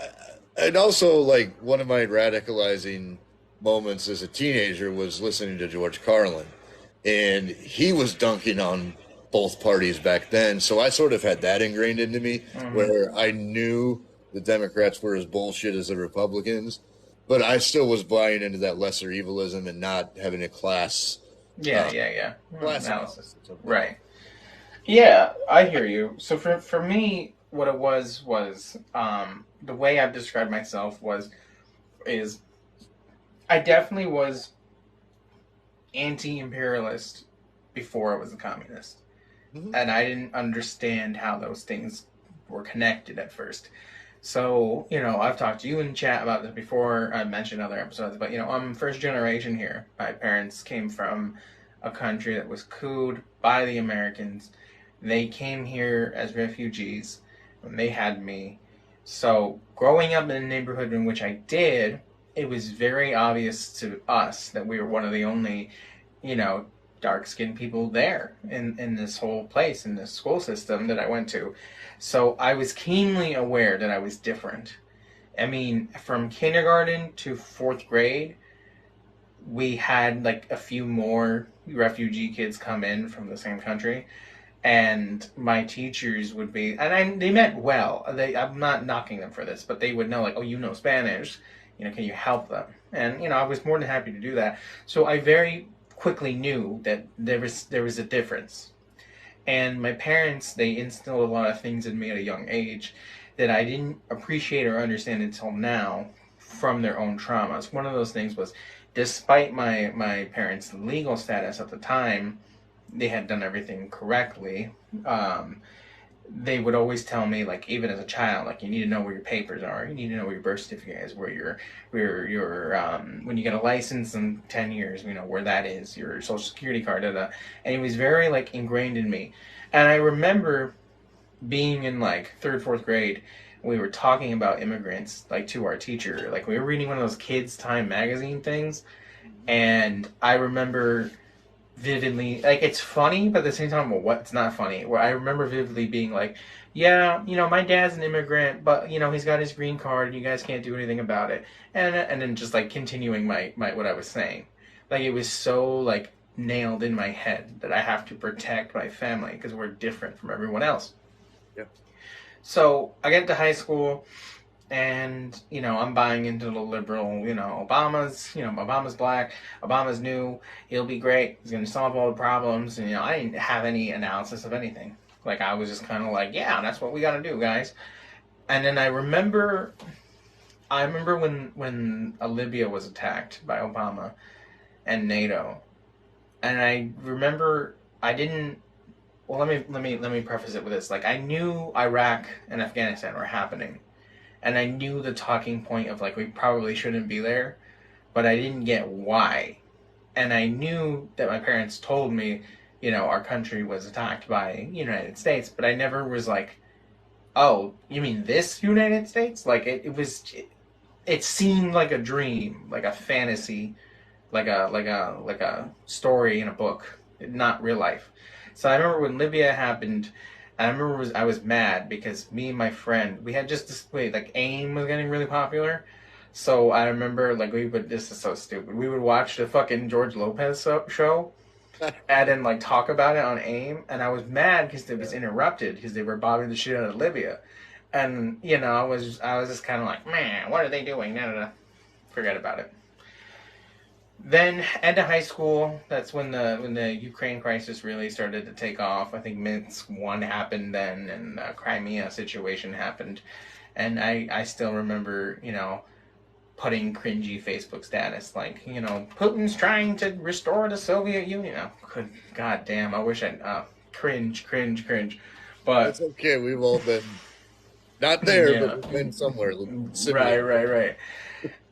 and also like one of my radicalizing moments as a teenager was listening to George Carlin, and he was dunking on both parties back then. So I sort of had that ingrained into me,
Mm-hmm.
where I knew the Democrats were as bullshit as the Republicans, but I still was buying into that lesser evilism and not having a
Yeah,
uh,
yeah, yeah.
class
Analysis.
analysis of them.
Right. Yeah, I hear you. So for me, what it was the way I've described myself is I definitely was anti-imperialist before I was a communist,
Mhm.
and I didn't understand how those things were connected at first. So, I've talked to you in chat about this before. I mentioned other episodes, but I'm first generation here. My parents came from a country that was cooed by the Americans. They came here as refugees and they had me. So, growing up in the neighborhood in which I did, it was very obvious to us that we were one of the only, you know, dark skinned people there in this whole place, in this school system that I went to. So I was keenly aware that I was different. I mean, from kindergarten to fourth grade, we had like a few more refugee kids come in from the same country, and my teachers would be, and they meant well. I'm not knocking them for this, but they would know, like, oh, you know Spanish, can you help them? And I was more than happy to do that. So I very quickly knew that there was a difference, and my parents, they instilled a lot of things in me at a young age that I didn't appreciate or understand until now from their own traumas. One of those things was, despite my parents' legal status at the time, they had done everything correctly. Um, they would always tell me, like, even as a child, like, you need to know where your papers are, you need to know where your birth certificate is, where your when you get a license in 10 years, where that is, your social security card, and it was very, like, ingrained in me. And I remember being in, like, third, fourth grade, we were talking about immigrants, like, to our teacher. Like, we were reading one of those Kids Time magazine things, and I remember vividly, like, it's funny, but at the same time, well, what, it's not funny, where I remember vividly being like, yeah, my dad's an immigrant, but he's got his green card and you guys can't do anything about it. And then just, like, continuing my what I was saying. Like, it was so, like, nailed in my head that I have to protect my family because we're different from everyone else.
Yep.
So I get to high school, and I'm buying into the liberal. Obama's black, Obama's new, he'll be great, he's going to solve all the problems. And I didn't have any analysis of anything. Like, I was just kind of like, yeah, that's what we got to do, guys. And then I remember when Libya was attacked by Obama and NATO. And I remember I didn't. Well, let me preface it with this. Like, I knew Iraq and Afghanistan were happening, and I knew the talking point of, like, we probably shouldn't be there, but I didn't get why. And I knew that my parents told me, our country was attacked by United States, but I never was like, oh, you mean this United States? Like it seemed like a dream, like a fantasy, like a story in a book, not real life. So I remember when Libya happened. I remember I was mad because me and my friend, we had just this wait, like AIM was getting really popular. So I remember like we would, this is so stupid. We would watch the fucking George Lopez show and then like talk about it on AIM, and I was mad because it was interrupted because they were bombing the shit out of Libya, and I was just kind of like, man, what are they doing? No, no, no, forget about it. Then end of high school, that's when the Ukraine crisis really started to take off. I think Minsk 1 happened then, and the Crimea situation happened, and I still remember putting cringy Facebook status like Putin's trying to restore the Soviet Union. Oh, good goddamn! I wish cringe, cringe, cringe,
It's
but
okay. We've all been not there, but
yeah,
we've been somewhere
right,
similar.
right, right.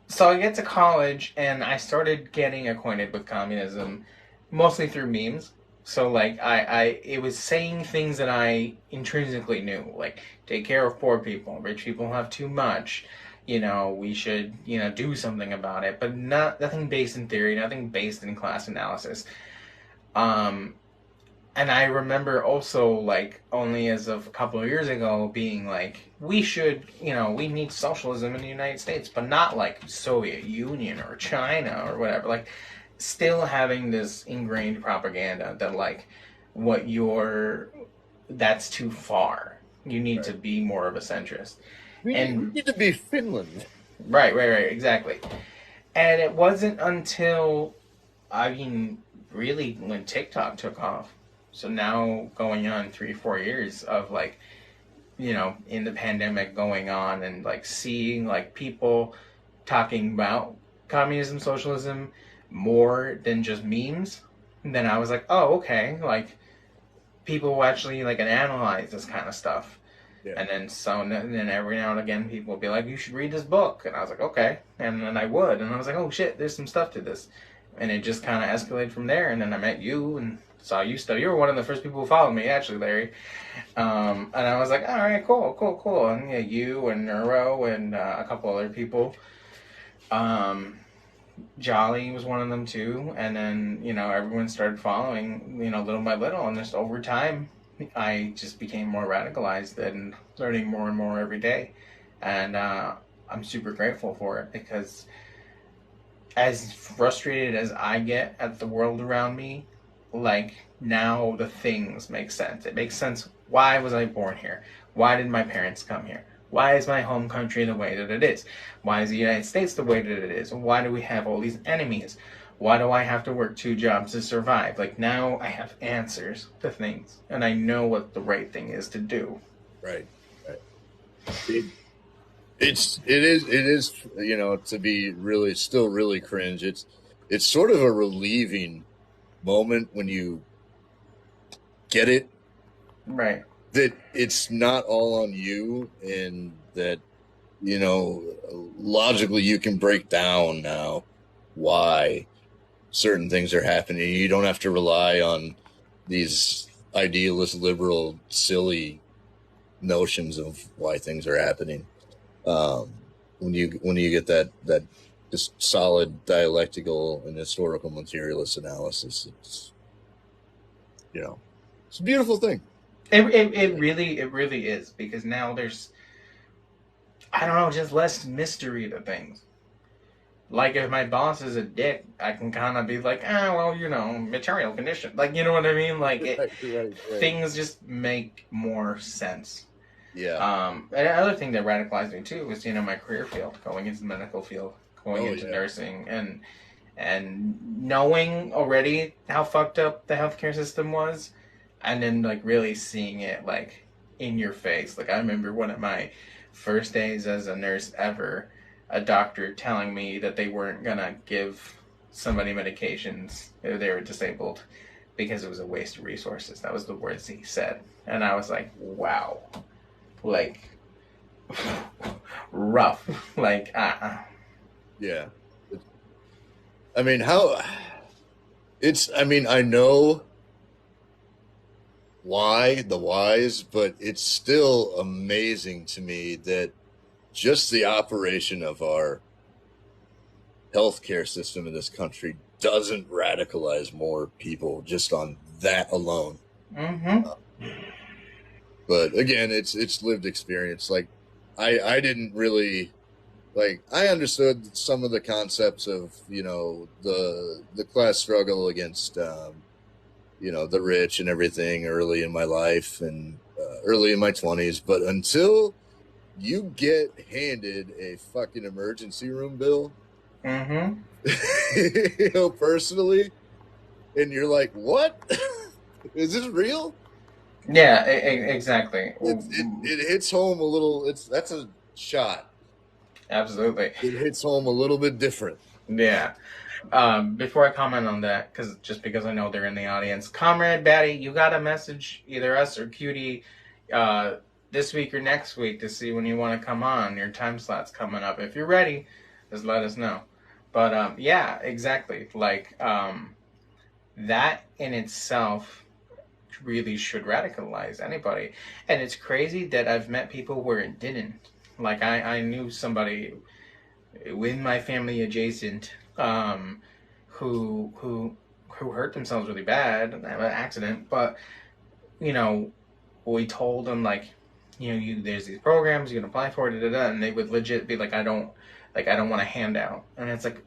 So I get to college and I started getting acquainted with communism mostly through memes. So like it was saying things that I intrinsically knew, like take care of poor people, rich people have too much, we should, do something about it, but nothing based in theory, nothing based in class analysis. Um and I remember also, like, only as of a couple of years ago, being like, we should, we need socialism in the United States, but not like Soviet Union or China or whatever. Like, still having this ingrained propaganda that, like, what you're, that's too far. You need
Right.
to be more of a centrist.
We
And,
need to be Finland.
right, right, right, exactly. And it wasn't until, I mean, really when TikTok took off. So now going on 3, 4 years of like, in the pandemic going on and like seeing like people talking about communism, socialism more than just memes. And then I was like, oh, okay. Like people actually like analyze this kind of stuff.
Yeah.
And then every now and again people would be like, you should read this book. And I was like, okay. And then I would. And I was like, oh shit, there's some stuff to this. And it just kind of escalated from there. And then I met you and saw you still. You were one of the first people who followed me, actually, Larry. And I was like, all right, cool, cool, cool. And yeah, you and Neuro and a couple other people. Um, Jolly was one of them too. And then, everyone started following, little by little. And just over time, I just became more radicalized and learning more and more every day. And I'm super grateful for it because as frustrated as I get at the world around me, like now the things make sense. It makes sense. Why was I born here? Why did my parents come here? Why is my home country the way that it is? Why is the United States the way that it is? Why do we have all these enemies? Why do I have to work 2 jobs to survive? Like now I have answers to things and I know what the right thing is to do.
Right. Right. It is to be really still really cringe. It's sort of a relieving moment when you get it,
Right.
that it's not all on you, and that logically you can break down now why certain things are happening. You don't have to rely on these idealist, liberal, silly notions of why things are happening. When you get that just solid dialectical and historical materialist analysis, it's a beautiful thing.
It really is because now there's, I don't know, just less mystery to things. Like if my boss is a dick, I can kind of be like, well, material condition. Like, you know what I mean? Like
Right.
things just make more sense.
Yeah.
And another thing that radicalized me too was, my career field, going into the medical field, going into nursing, and knowing already how fucked up the healthcare system was, and then like really seeing it like in your face. Like I remember one of my first days as a nurse ever, a doctor telling me that they weren't gonna give somebody medications if they were disabled because it was a waste of resources. That was the words he said. And I was like, wow. Like rough. Like
Yeah. I mean, I know why the whys, but it's still amazing to me that just the operation of our healthcare system in this country doesn't radicalize more people just on that alone.
Mm-hmm.
But again, it's lived experience. Like I didn't really like I understood some of the concepts of the class struggle against the rich and everything early in my life and early in my 20s, but until you get handed a fucking emergency room bill,
Mm-hmm.
personally, and you're like, what? Is this real?
Yeah, exactly.
It hits home a little. That's a shot.
Absolutely.
It hits home a little bit different.
Yeah. Before I comment on that, because I know they're in the audience, Comrade Batty, you got a message, either us or Cutie, this week or next week to see when you want to come on. Your time slot's coming up. If you're ready, just let us know. But yeah, exactly. Like that in itself really should radicalize anybody. And it's crazy that I've met people where it didn't. Like I knew somebody with my family adjacent who hurt themselves really bad, an accident. But you know, we told them like, there's these programs you can apply for, and they would legit be like, I don't want a handout, and it's like,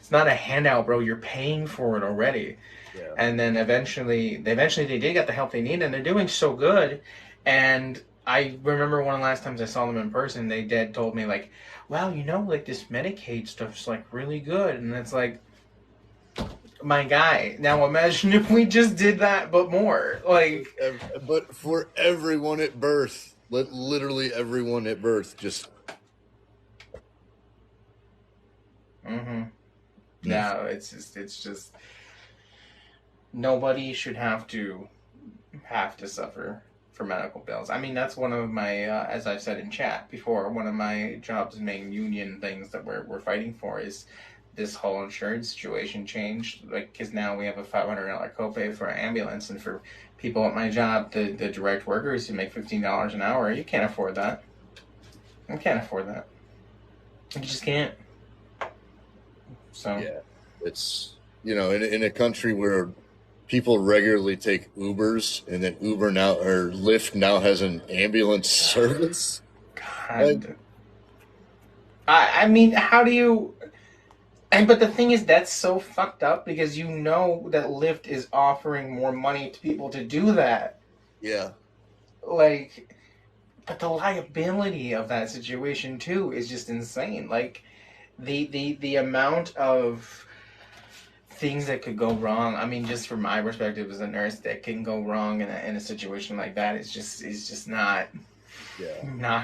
it's not a handout, bro. You're paying for it already.
Yeah.
And then eventually they did get the help they need, and they're doing so good. And I remember one of the last times I saw them in person, they did told me like, wow, like this Medicaid stuff's like really good. And it's like, my guy, now imagine if we just did that but more. Like,
but for everyone at birth, literally everyone at birth, just
no, it's just nobody should have to suffer for medical bills. I mean, that's one of my, as I've said in chat before, one of my job's main union things that we're fighting for is this whole insurance situation changed. Like, because now we have a $500 copay for an ambulance, and for people at my job, the direct workers who make $15 an hour, you can't afford that. You can't afford that. You just can't. So
yeah, it's in a country where people regularly take Ubers, and then Uber now or Lyft now has an ambulance service.
God. I mean, how do you? But the thing is, that's so fucked up because that Lyft is offering more money to people to do that.
Yeah.
Like, but the liability of that situation too is just insane. Like, the amount of things that could go wrong. I mean, just from my perspective as a nurse, that can go wrong in a situation like that is just not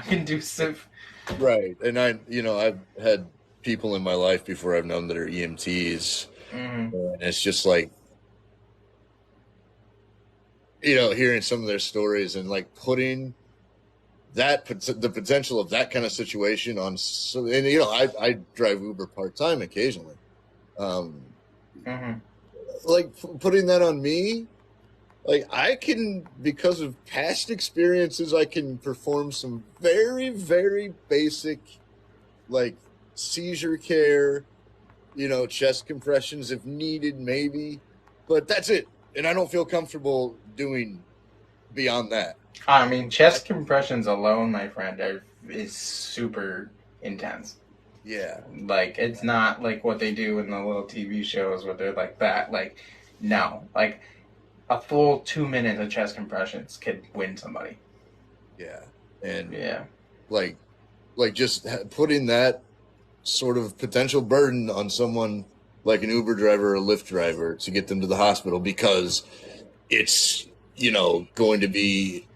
conducive.
Right, and I've had people in my life before I've known that are EMTs, and it's just like hearing some of their stories and like putting the potential of that kind of situation on. So, and I drive Uber part-time occasionally. Like putting that on me, like I can, because of past experiences, I can perform some very, very basic, like seizure care, chest compressions if needed, maybe, but that's it. And I don't feel comfortable doing beyond that.
I mean, chest compressions alone, my friend, is super intense.
Yeah.
Like, it's not like what they do in the little TV shows where they're like that. Like, no. Like, a full 2 minutes of chest compressions could win somebody.
Yeah. And,
yeah.
Like just putting that sort of potential burden on someone like an Uber driver or a Lyft driver to get them to the hospital because it's, going to be,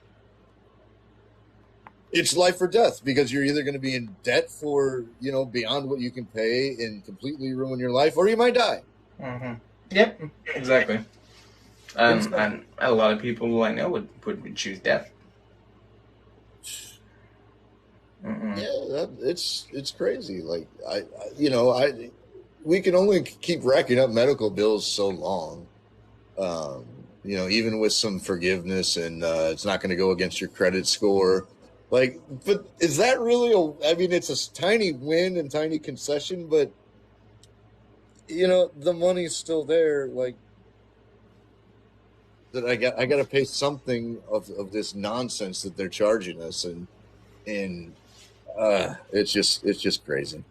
it's life or death, because you're either going to be in debt for, beyond what you can pay and completely ruin your life, or you might die.
Yep, exactly. And a lot of people who I know would choose death.
Yeah, it's crazy. Like we can only keep racking up medical bills so long. even with some forgiveness, and it's not going to go against your credit score. Like, but is that really I mean, it's a tiny win and tiny concession, but the money's still there. Like, that I got to pay something of this nonsense that they're charging us, and it's just crazy.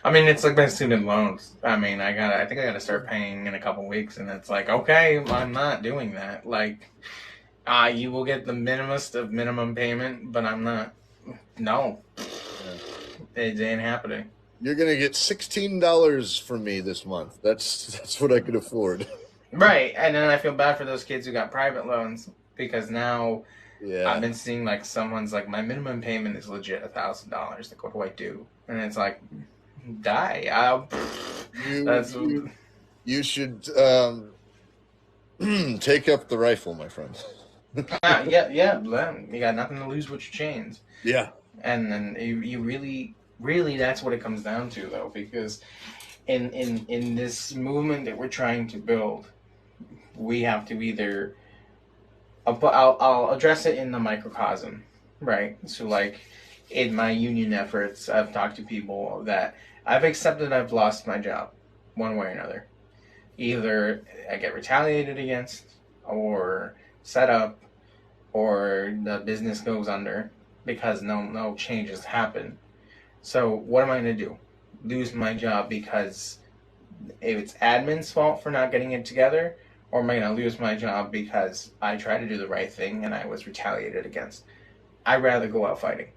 I mean, it's like my student loans. I mean, I think I gotta start paying in a couple weeks, and it's like, okay, I'm not doing that. Like, you will get the minimust of minimum payment, but I'm not. No, it ain't happening.
You're gonna get $16 from me this month. That's what I could afford.
Right, and then I feel bad for those kids who got private loans because now I've been seeing like someone's like my minimum payment is legit $1,000. Like, what do I do? And it's like, die.
You should take up the rifle, my friend.
Yeah. You got nothing to lose with your chains.
Yeah.
And then you really, that's what it comes down to, though, because in this movement that we're trying to build, we have to either. I'll address it in the microcosm, right? So, like, in my union efforts, I've talked to people that I've accepted I've lost my job, one way or another. Either I get retaliated against, or set up, or the business goes under because no changes happen. So what am I going to do? Lose my job because it's admin's fault for not getting it together? Or am I going to lose my job because I tried to do the right thing and I was retaliated against? I'd rather go out fighting.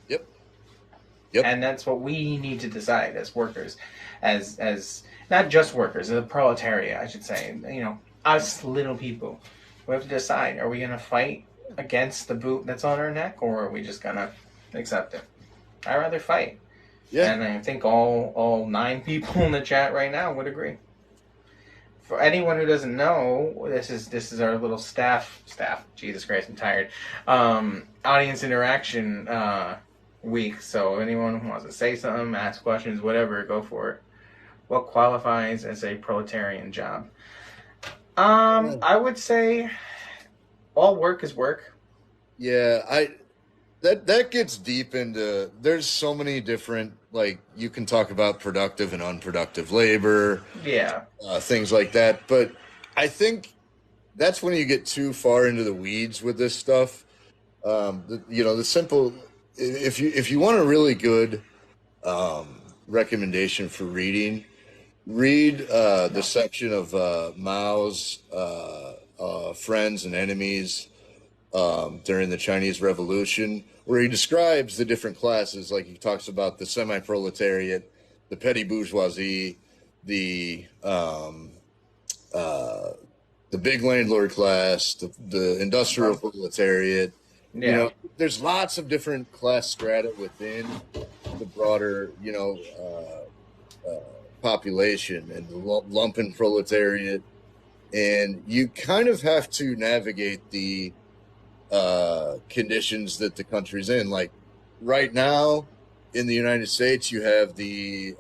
Yep.
And that's what we need to decide as workers, as not just workers, as a proletariat, I should say. Us little people. We have to decide: are we going to fight against the boot that's on our neck, or are we just going to accept it? I'd rather fight. Yeah. And I think all 9 people in the chat right now would agree. For anyone who doesn't know, this is our little staff. Jesus Christ, I'm tired. Audience interaction week. So if anyone who wants to say something, ask questions, whatever, go for it. What qualifies as a proletarian job? I would say all work is work.
Yeah, that gets deep into. There's so many different, like, you can talk about productive and unproductive labor.
Yeah.
Things like that. But I think that's when you get too far into the weeds with this stuff. The simple, if you want a really good recommendation for reading, read the section of Mao's Friends and Enemies during the Chinese Revolution, where he describes the different classes. Like, he talks about the semi-proletariat, the petty bourgeoisie, the big landlord class, the industrial proletariat.
Yeah.
There's lots of different class strata within the broader, population, and the lumpen proletariat. And you kind of have to navigate the conditions that the country's in. Like, right now in the United States, you have the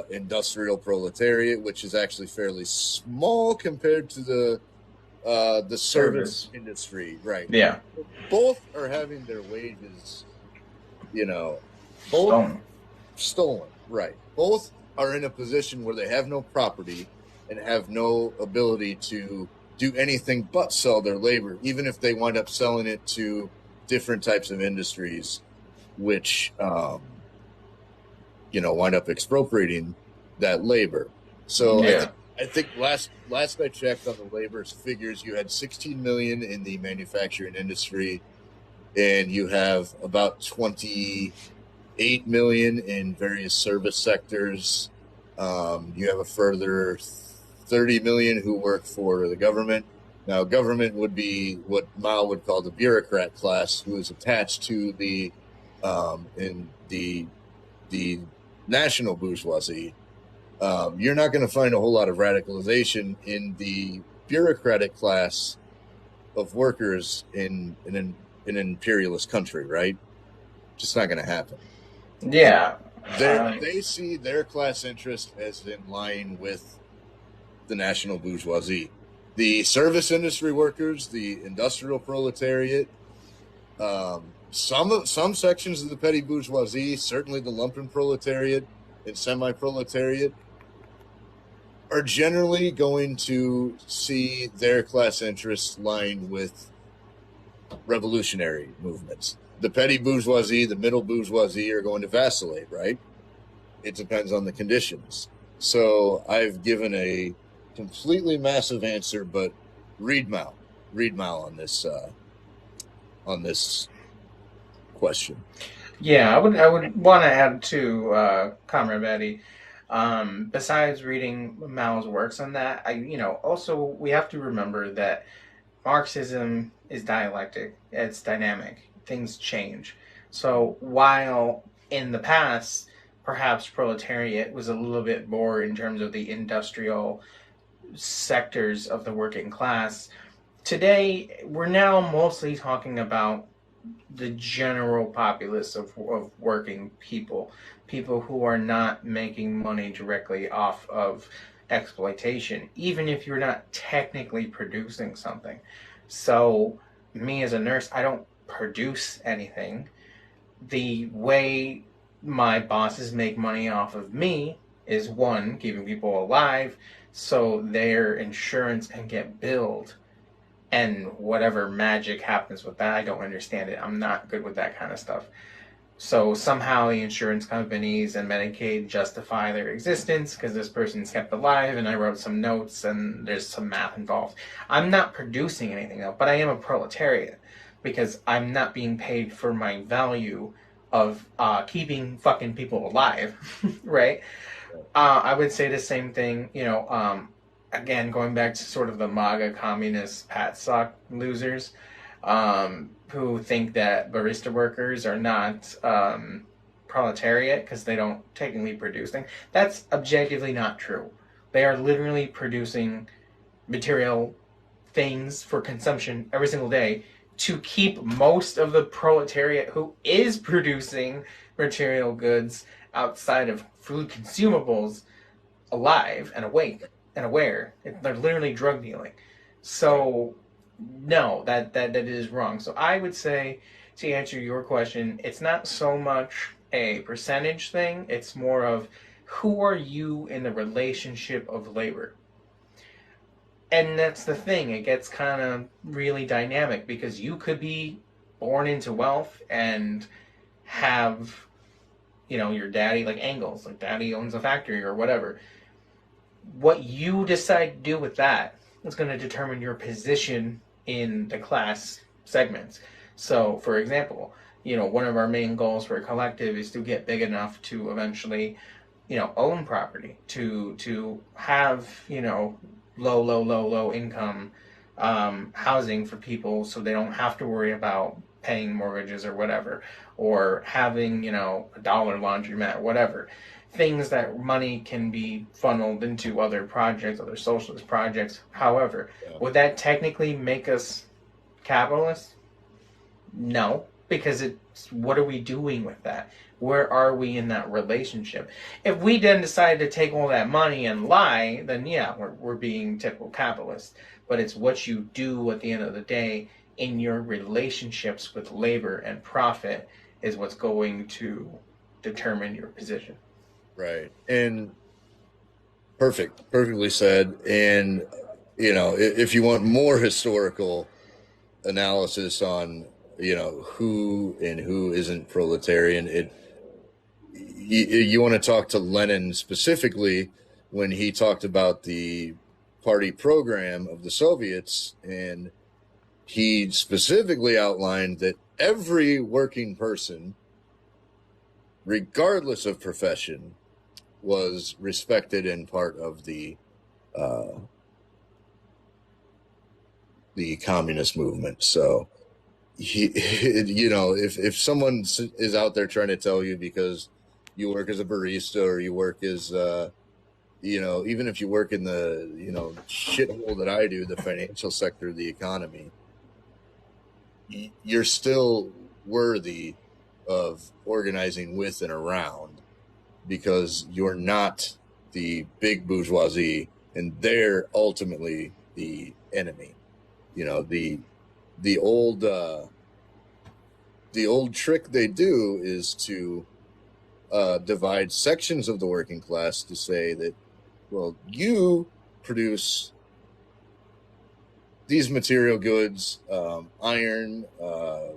industrial proletariat, which is actually fairly small compared to the service industry, right?
Yeah.
Both are having their wages, both stolen, right? Both are in a position where they have no property and have no ability to do anything but sell their labor, even if they wind up selling it to different types of industries, which wind up expropriating that labor. So yeah. I think last I checked on the labor figures, you had 16 million in the manufacturing industry, and you have about 28 million in various service sectors. You have a further 30 million who work for the government. Now, government would be what Mao would call the bureaucrat class, who is attached to the national bourgeoisie. You're not going to find a whole lot of radicalization in the bureaucratic class of workers in an imperialist country, right? Just not going to happen.
Yeah.
They see their class interest as in line with the national bourgeoisie. the service industry workers, the industrial proletariat, some sections of the petty bourgeoisie, certainly the lumpen proletariat and semi-proletariat, are generally going to see their class interests lined with revolutionary movements. The petty bourgeoisie, the middle bourgeoisie are going to vacillate, right? It depends on the conditions. So I've given a completely massive answer, but read Mao on this question.
Yeah, I would want to add to Comrade Betty. Besides reading Mao's works on that, also we have to remember that Marxism is dialectic. It's dynamic. Things change. So while in the past, perhaps proletariat was a little bit more in terms of the industrial sectors of the working class, today we're now mostly talking about the general populace of working people who are not making money directly off of exploitation, even if you're not technically producing something. So, me as a nurse, I don't produce anything. The way my bosses make money off of me is one, keeping people alive so their insurance can get billed, and whatever magic happens with that, I don't understand it. I'm not good with that kind of stuff. So somehow the insurance companies and Medicaid justify their existence because this person's kept alive and I wrote some notes and there's some math involved. I'm not producing anything though, but I am a proletariat because I'm not being paid for my value of keeping fucking people alive, right? I would say the same thing, again, going back to sort of the MAGA communist pat sock losers, who think that barista workers are not proletariat because they don't technically produce things. That's objectively not true. They are literally producing material things for consumption every single day to keep most of the proletariat who is producing material goods outside of food consumables alive and awake and aware. They're literally drug dealing. So no, that is wrong. So I would say, to answer your question, it's not so much a percentage thing, it's more of who are you in the relationship of labor. And that's the thing, it gets kind of really dynamic because you could be born into wealth and have, your daddy, like Engels, like daddy owns a factory or whatever. What you decide to do with that is going to determine your position in the class segments. So, for example, one of our main goals for Kollectiv is to get big enough to eventually, own property, to have, low income housing for people so they don't have to worry about paying mortgages or whatever, or having, a dollar laundromat, whatever. Things that money can be funneled into other projects, other socialist projects. However, would that technically make us capitalists? No, because it's what are we doing with that? Where are we in that relationship? If we then decide to take all that money and lie, then yeah, we're being typical capitalists. But it's what you do at the end of the day in your relationships with labor and profit is what's going to determine your position.
Right. And perfectly said. And, if you want more historical analysis on, who and who isn't proletarian, you want to talk to Lenin specifically when he talked about the party program of the Soviets, and he specifically outlined that every working person, regardless of profession, was respected and part of the communist movement. So, if someone is out there trying to tell you because you work as a barista or you work as, even if you work in the, shithole that I do, the financial sector of the economy, you're still worthy of organizing with and around, because you're not the big bourgeoisie and they're ultimately the enemy. You know, the old trick they do is to divide sections of the working class to say that, well, you produce these material goods, iron,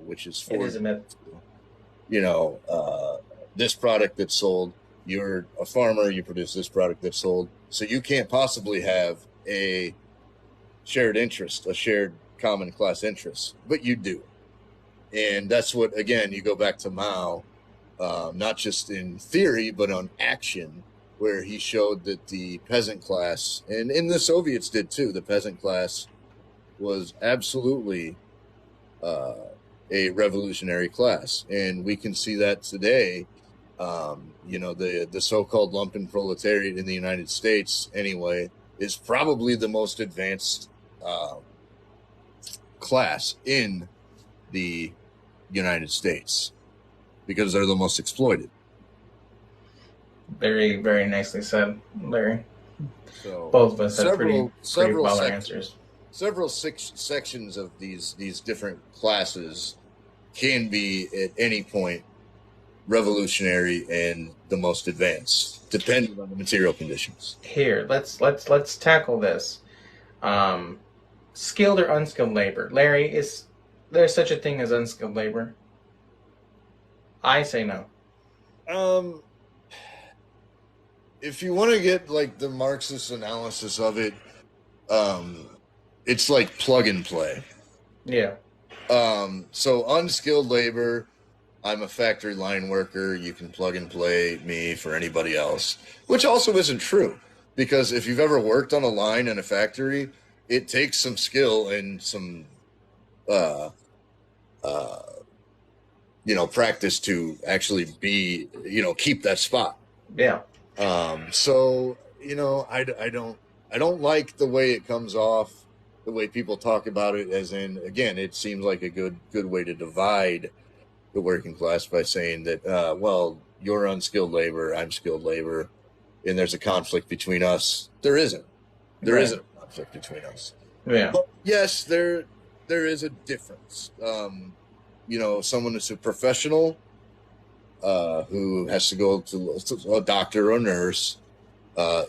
which is for, you know, this product that's sold. You're a farmer, you produce this product that's sold. So you can't possibly have a shared interest, a shared common class interest, but you do. And that's what, again, you go back to Mao, not just in theory, but on action, where he showed that the peasant class, and the Soviets did too, the peasant class was absolutely a revolutionary class. And we can see that today. You know, the so-called lumpen proletariat in the United States, anyway, is probably the most advanced class in the United States because they're the most exploited.
Very, very nicely said, Larry.
So
both of us had pretty baller answers.
Several sections of these different classes can be at any point revolutionary and the most advanced, depending on the material conditions.
Here, let's tackle this. Skilled or unskilled labor. Larry, is there such a thing as unskilled labor? I say no.
If you want to get like the Marxist analysis of it, it's like plug and play.
Yeah.
So unskilled labor, I'm a factory line worker. You can plug and play me for anybody else, which also isn't true, because if you've ever worked on a line in a factory, it takes some skill and some, you know, practice to actually be, you know, keep that spot.
Yeah.
So, you know, I don't like the way it comes off, the way people talk about it, as in, again, it seems like a good way to divide the working class by saying that, well, you're unskilled labor, I'm skilled labor, and there's a conflict between us. There isn't. There isn't a conflict between us.
Yeah.
But yes, there is a difference. You know, someone that's a professional, who has to go to a doctor or a nurse,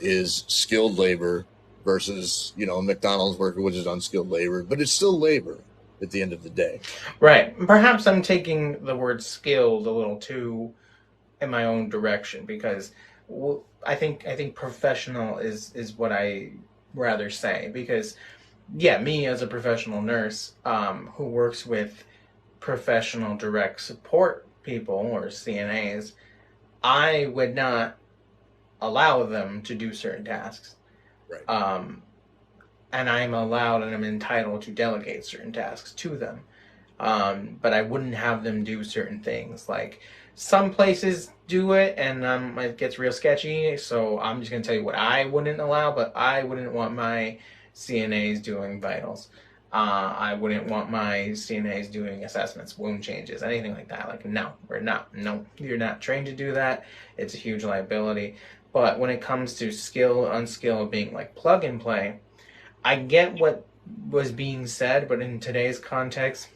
is skilled labor versus, you know, a McDonald's worker, which is unskilled labor, but it's still labor at the end of the day.
Right. Perhaps I'm taking the word skilled a little too in my own direction, because I think professional is what I rather say, because yeah, me as a professional nurse, who works with professional direct support people or CNAs, I would not allow them to do certain tasks.
Right.
And I'm allowed and I'm entitled to delegate certain tasks to them. But I wouldn't have them do certain things. Like, some places do it and it gets real sketchy, so I'm just going to tell you what I wouldn't allow, but I wouldn't want my CNAs doing vitals. I wouldn't want my CNAs doing assessments, wound changes, anything like that. Like, no, you're not trained to do that. It's a huge liability. But when it comes to skill, unskill, being like plug and play, I get what was being said, but in today's context,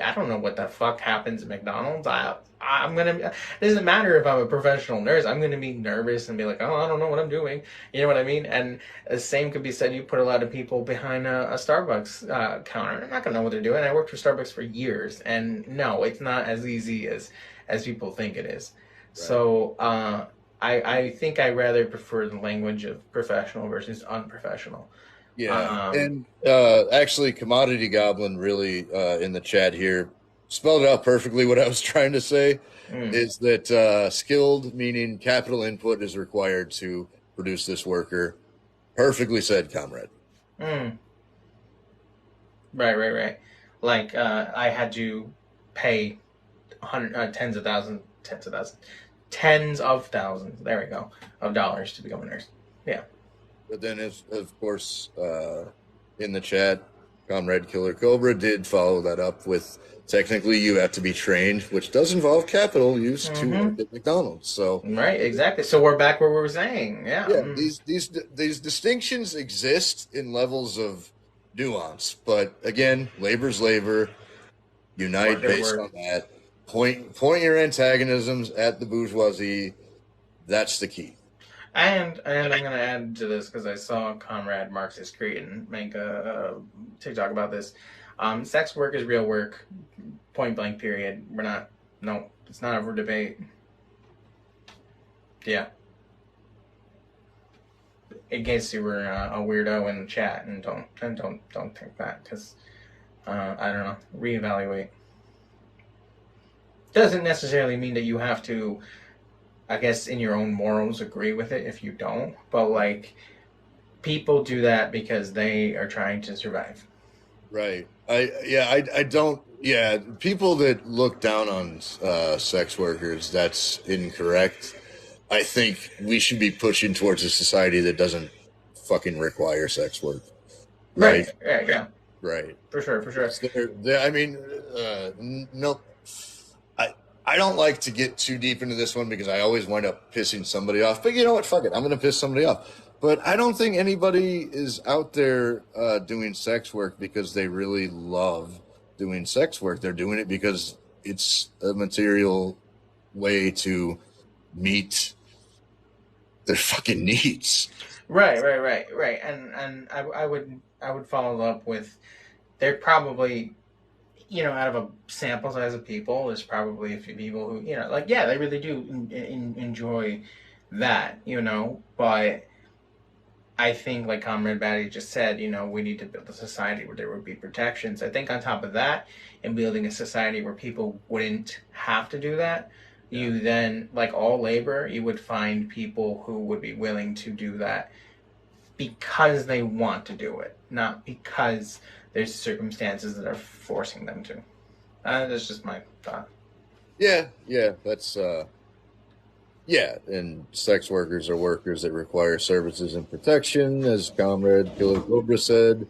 I don't know what the fuck happens at McDonald's. It doesn't matter if I'm a professional nurse. I'm gonna be nervous and be like, oh, I don't know what I'm doing. You know what I mean? And the same could be said. You put a lot of people behind a Starbucks counter. I'm not gonna know what they're doing. I worked for Starbucks for years, and no, it's not as easy as people think it is. Right. So I think I rather prefer the language of professional versus unprofessional.
Yeah, and actually, Commodity Goblin really in the chat here spelled it out perfectly. What I was trying to say is that skilled, meaning capital input, is required to produce this worker. Perfectly said, comrade.
Right. Like, I had to pay tens of thousands, there we go, of dollars to become a nurse. Yeah.
But then, of course, in the chat, Comrade Killer Cobra did follow that up with, technically you have to be trained, which does involve capital use to work at McDonald's. So
right, exactly. So we're back where we were saying. Yeah.
These distinctions exist in levels of nuance. But again, labor's labor. Unite
Work is
based
work.
on that. Point your antagonisms at the bourgeoisie. That's the key.
And I'm gonna add to this because I saw Comrade Marxist create and make a TikTok about this. Sex work is real work, point blank. Period. We're not. No, it's not up for debate. Yeah, in case you were a weirdo in the chat, and don't think that because I don't know. Reevaluate doesn't necessarily mean that you have to. I guess in your own morals agree with it if you don't, but like people do that because they are trying to survive.
Right. I don't. Yeah, people that look down on sex workers, that's incorrect. I think we should be pushing towards a society that doesn't fucking require sex work.
Right.
Right.
Yeah.
Right.
For sure.
I mean, no, I I don't like to get too deep into this one because I always wind up pissing somebody off. But you know what? Fuck it. I'm going to piss somebody off. But I don't think anybody is out there doing sex work because they really love doing sex work. They're doing it because it's a material way to meet their fucking needs.
Right. And I would follow up with they're probably out of a sample size of people, there's probably a few people who like they really do enjoy that, but I think, like Comrade Batty just said, we need to build a society where there would be protections. I think on top of that, and building a society where people wouldn't have to do that, you then, like all labor, you would find people who would be willing to do that because they want to do it, not because there's circumstances that are forcing them to. That's just my thought.
Yeah, that's and sex workers are workers that require services and protection, as Comrade Killer Cobra said.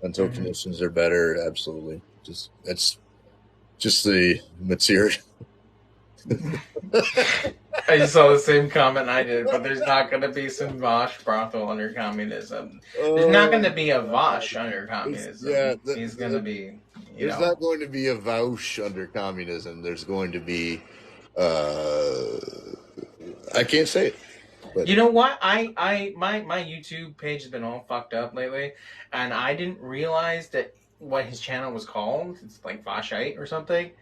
Until conditions are better, absolutely. That's just the material.
I just saw the same comment I did, but there's not going to be some Vosh brothel under communism. There's not going to be a Vosh under communism. He's going to be,
There's not going to be a Vaush under communism. There's going to be, I can't say it.
But. You know what? My YouTube page has been all fucked up lately, and I didn't realize that what his channel was called. It's like Voshite or something.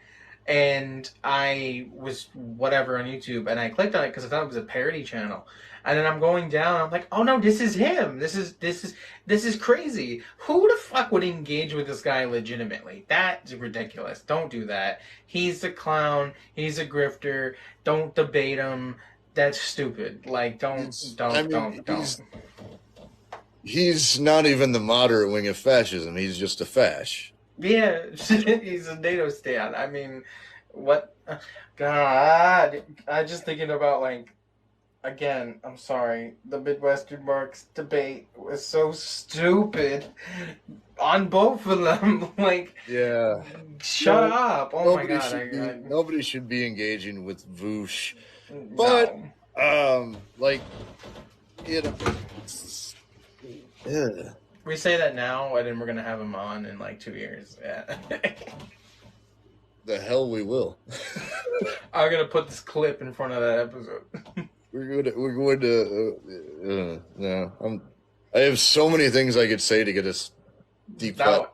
And I was whatever on YouTube, and I clicked on it because I thought it was a parody channel. And then I'm going down, I'm like, oh no, this is him. This is crazy. Who the fuck would engage with this guy legitimately? That's ridiculous. Don't do that. He's a clown. He's a grifter. Don't debate him. That's stupid. Like, don't.
He's not even the moderate wing of fascism. He's just a fash.
Yeah, he's a NATO stan. I mean, what? God, I'm just thinking about, like, again, I'm sorry, the Midwestern Marx debate was so stupid on both of them. Like,
yeah,
shut up. Oh my God.
Nobody should be engaging with Voosh. But, like, yeah.
We say that now, and then we're going to have him on in like 2 years. Yeah.
The hell we will.
I'm going to put this clip in front of that episode.
We're going to no. I have so many things I could say to get us deep.
No.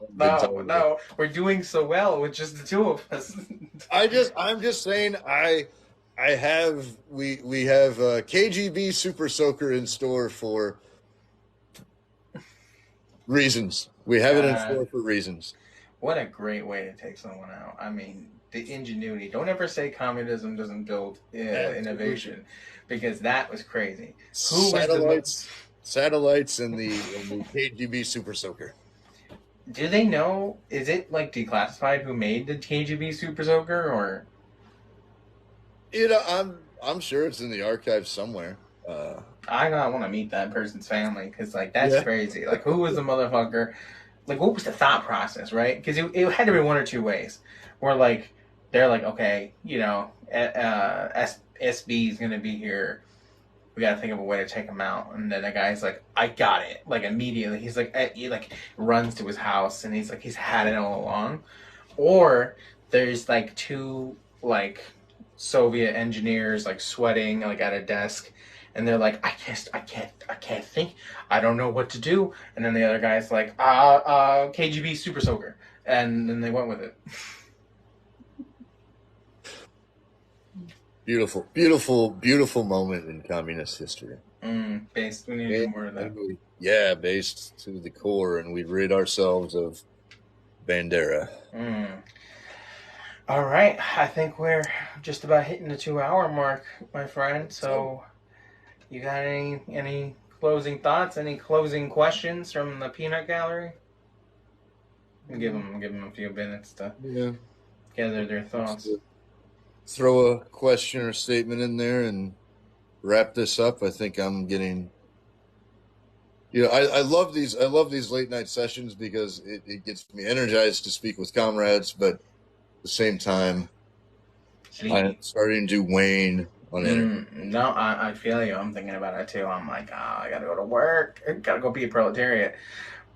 We're doing so well with just the two of us.
I'm just saying we have KGB Super Soaker in store for reasons. We have it in store for reasons.
What a great way to take someone out. I mean, the ingenuity. Don't ever say communism doesn't build innovation, because that was crazy.
Satellites and the KGB Super Soaker.
Do they know? Is it like declassified who made the KGB Super Soaker, or?
I'm sure it's in the archives somewhere.
I want to meet that person's family, because like that's crazy. Like, who was the motherfucker? Like, what was the thought process, right? Because it had to be one or two ways. Where like they're like, okay, SB is gonna be here. we gotta think of a way to take him out. And then the guy's like, I got it. Like immediately, he's like, he like runs to his house, and he's like, he's had it all along. Or there's like two like Soviet engineers like sweating like at a desk, and they're like, I can't think. I don't know what to do. And then the other guy's like, KGB Super Soaker, and then they went with it.
Beautiful, beautiful, beautiful moment in communist history.
Based, we need to do more of that.
Yeah, based to the core, and we rid ourselves of Bandera.
All right, I think we're just about hitting the 2-hour mark, my friend. So, you got any closing thoughts? Any closing questions from the peanut gallery? Give them a few minutes to gather their thoughts.
Throw a question or statement in there and wrap this up. I think I'm getting. I love these. I love these late night sessions because it gets me energized to speak with comrades, but at the same time, I'm starting to wane on energy.
No, I feel you. I'm thinking about it too. I'm like, I gotta go to work. I gotta go be a proletariat.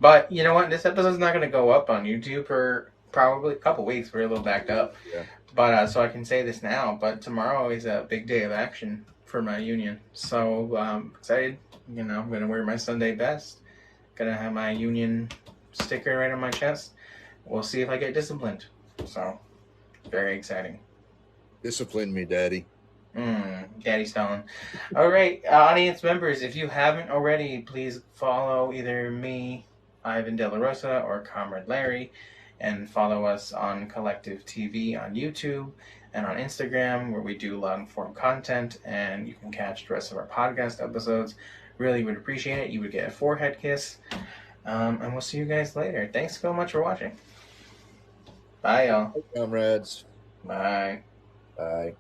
But you know what? This episode's not gonna go up on YouTube for probably a couple weeks. We're a little backed up.
Yeah.
But so I can say this now. But tomorrow is a big day of action for my union. So excited. I'm gonna wear my Sunday best. Gonna have my union sticker right on my chest. We'll see if I get disciplined. So very exciting.
Discipline me, Daddy.
Daddy Stone. All right, audience members, if you haven't already, please follow either me, Ivan De La Rosa, or Comrade Larry, and follow us on Kollectiv TV on YouTube and on Instagram, where we do long-form content, and you can catch the rest of our podcast episodes. Really would appreciate it. You would get a forehead kiss. And we'll see you guys later. Thanks so much for watching. Bye, y'all.
Hey, comrades.
Bye.
Bye.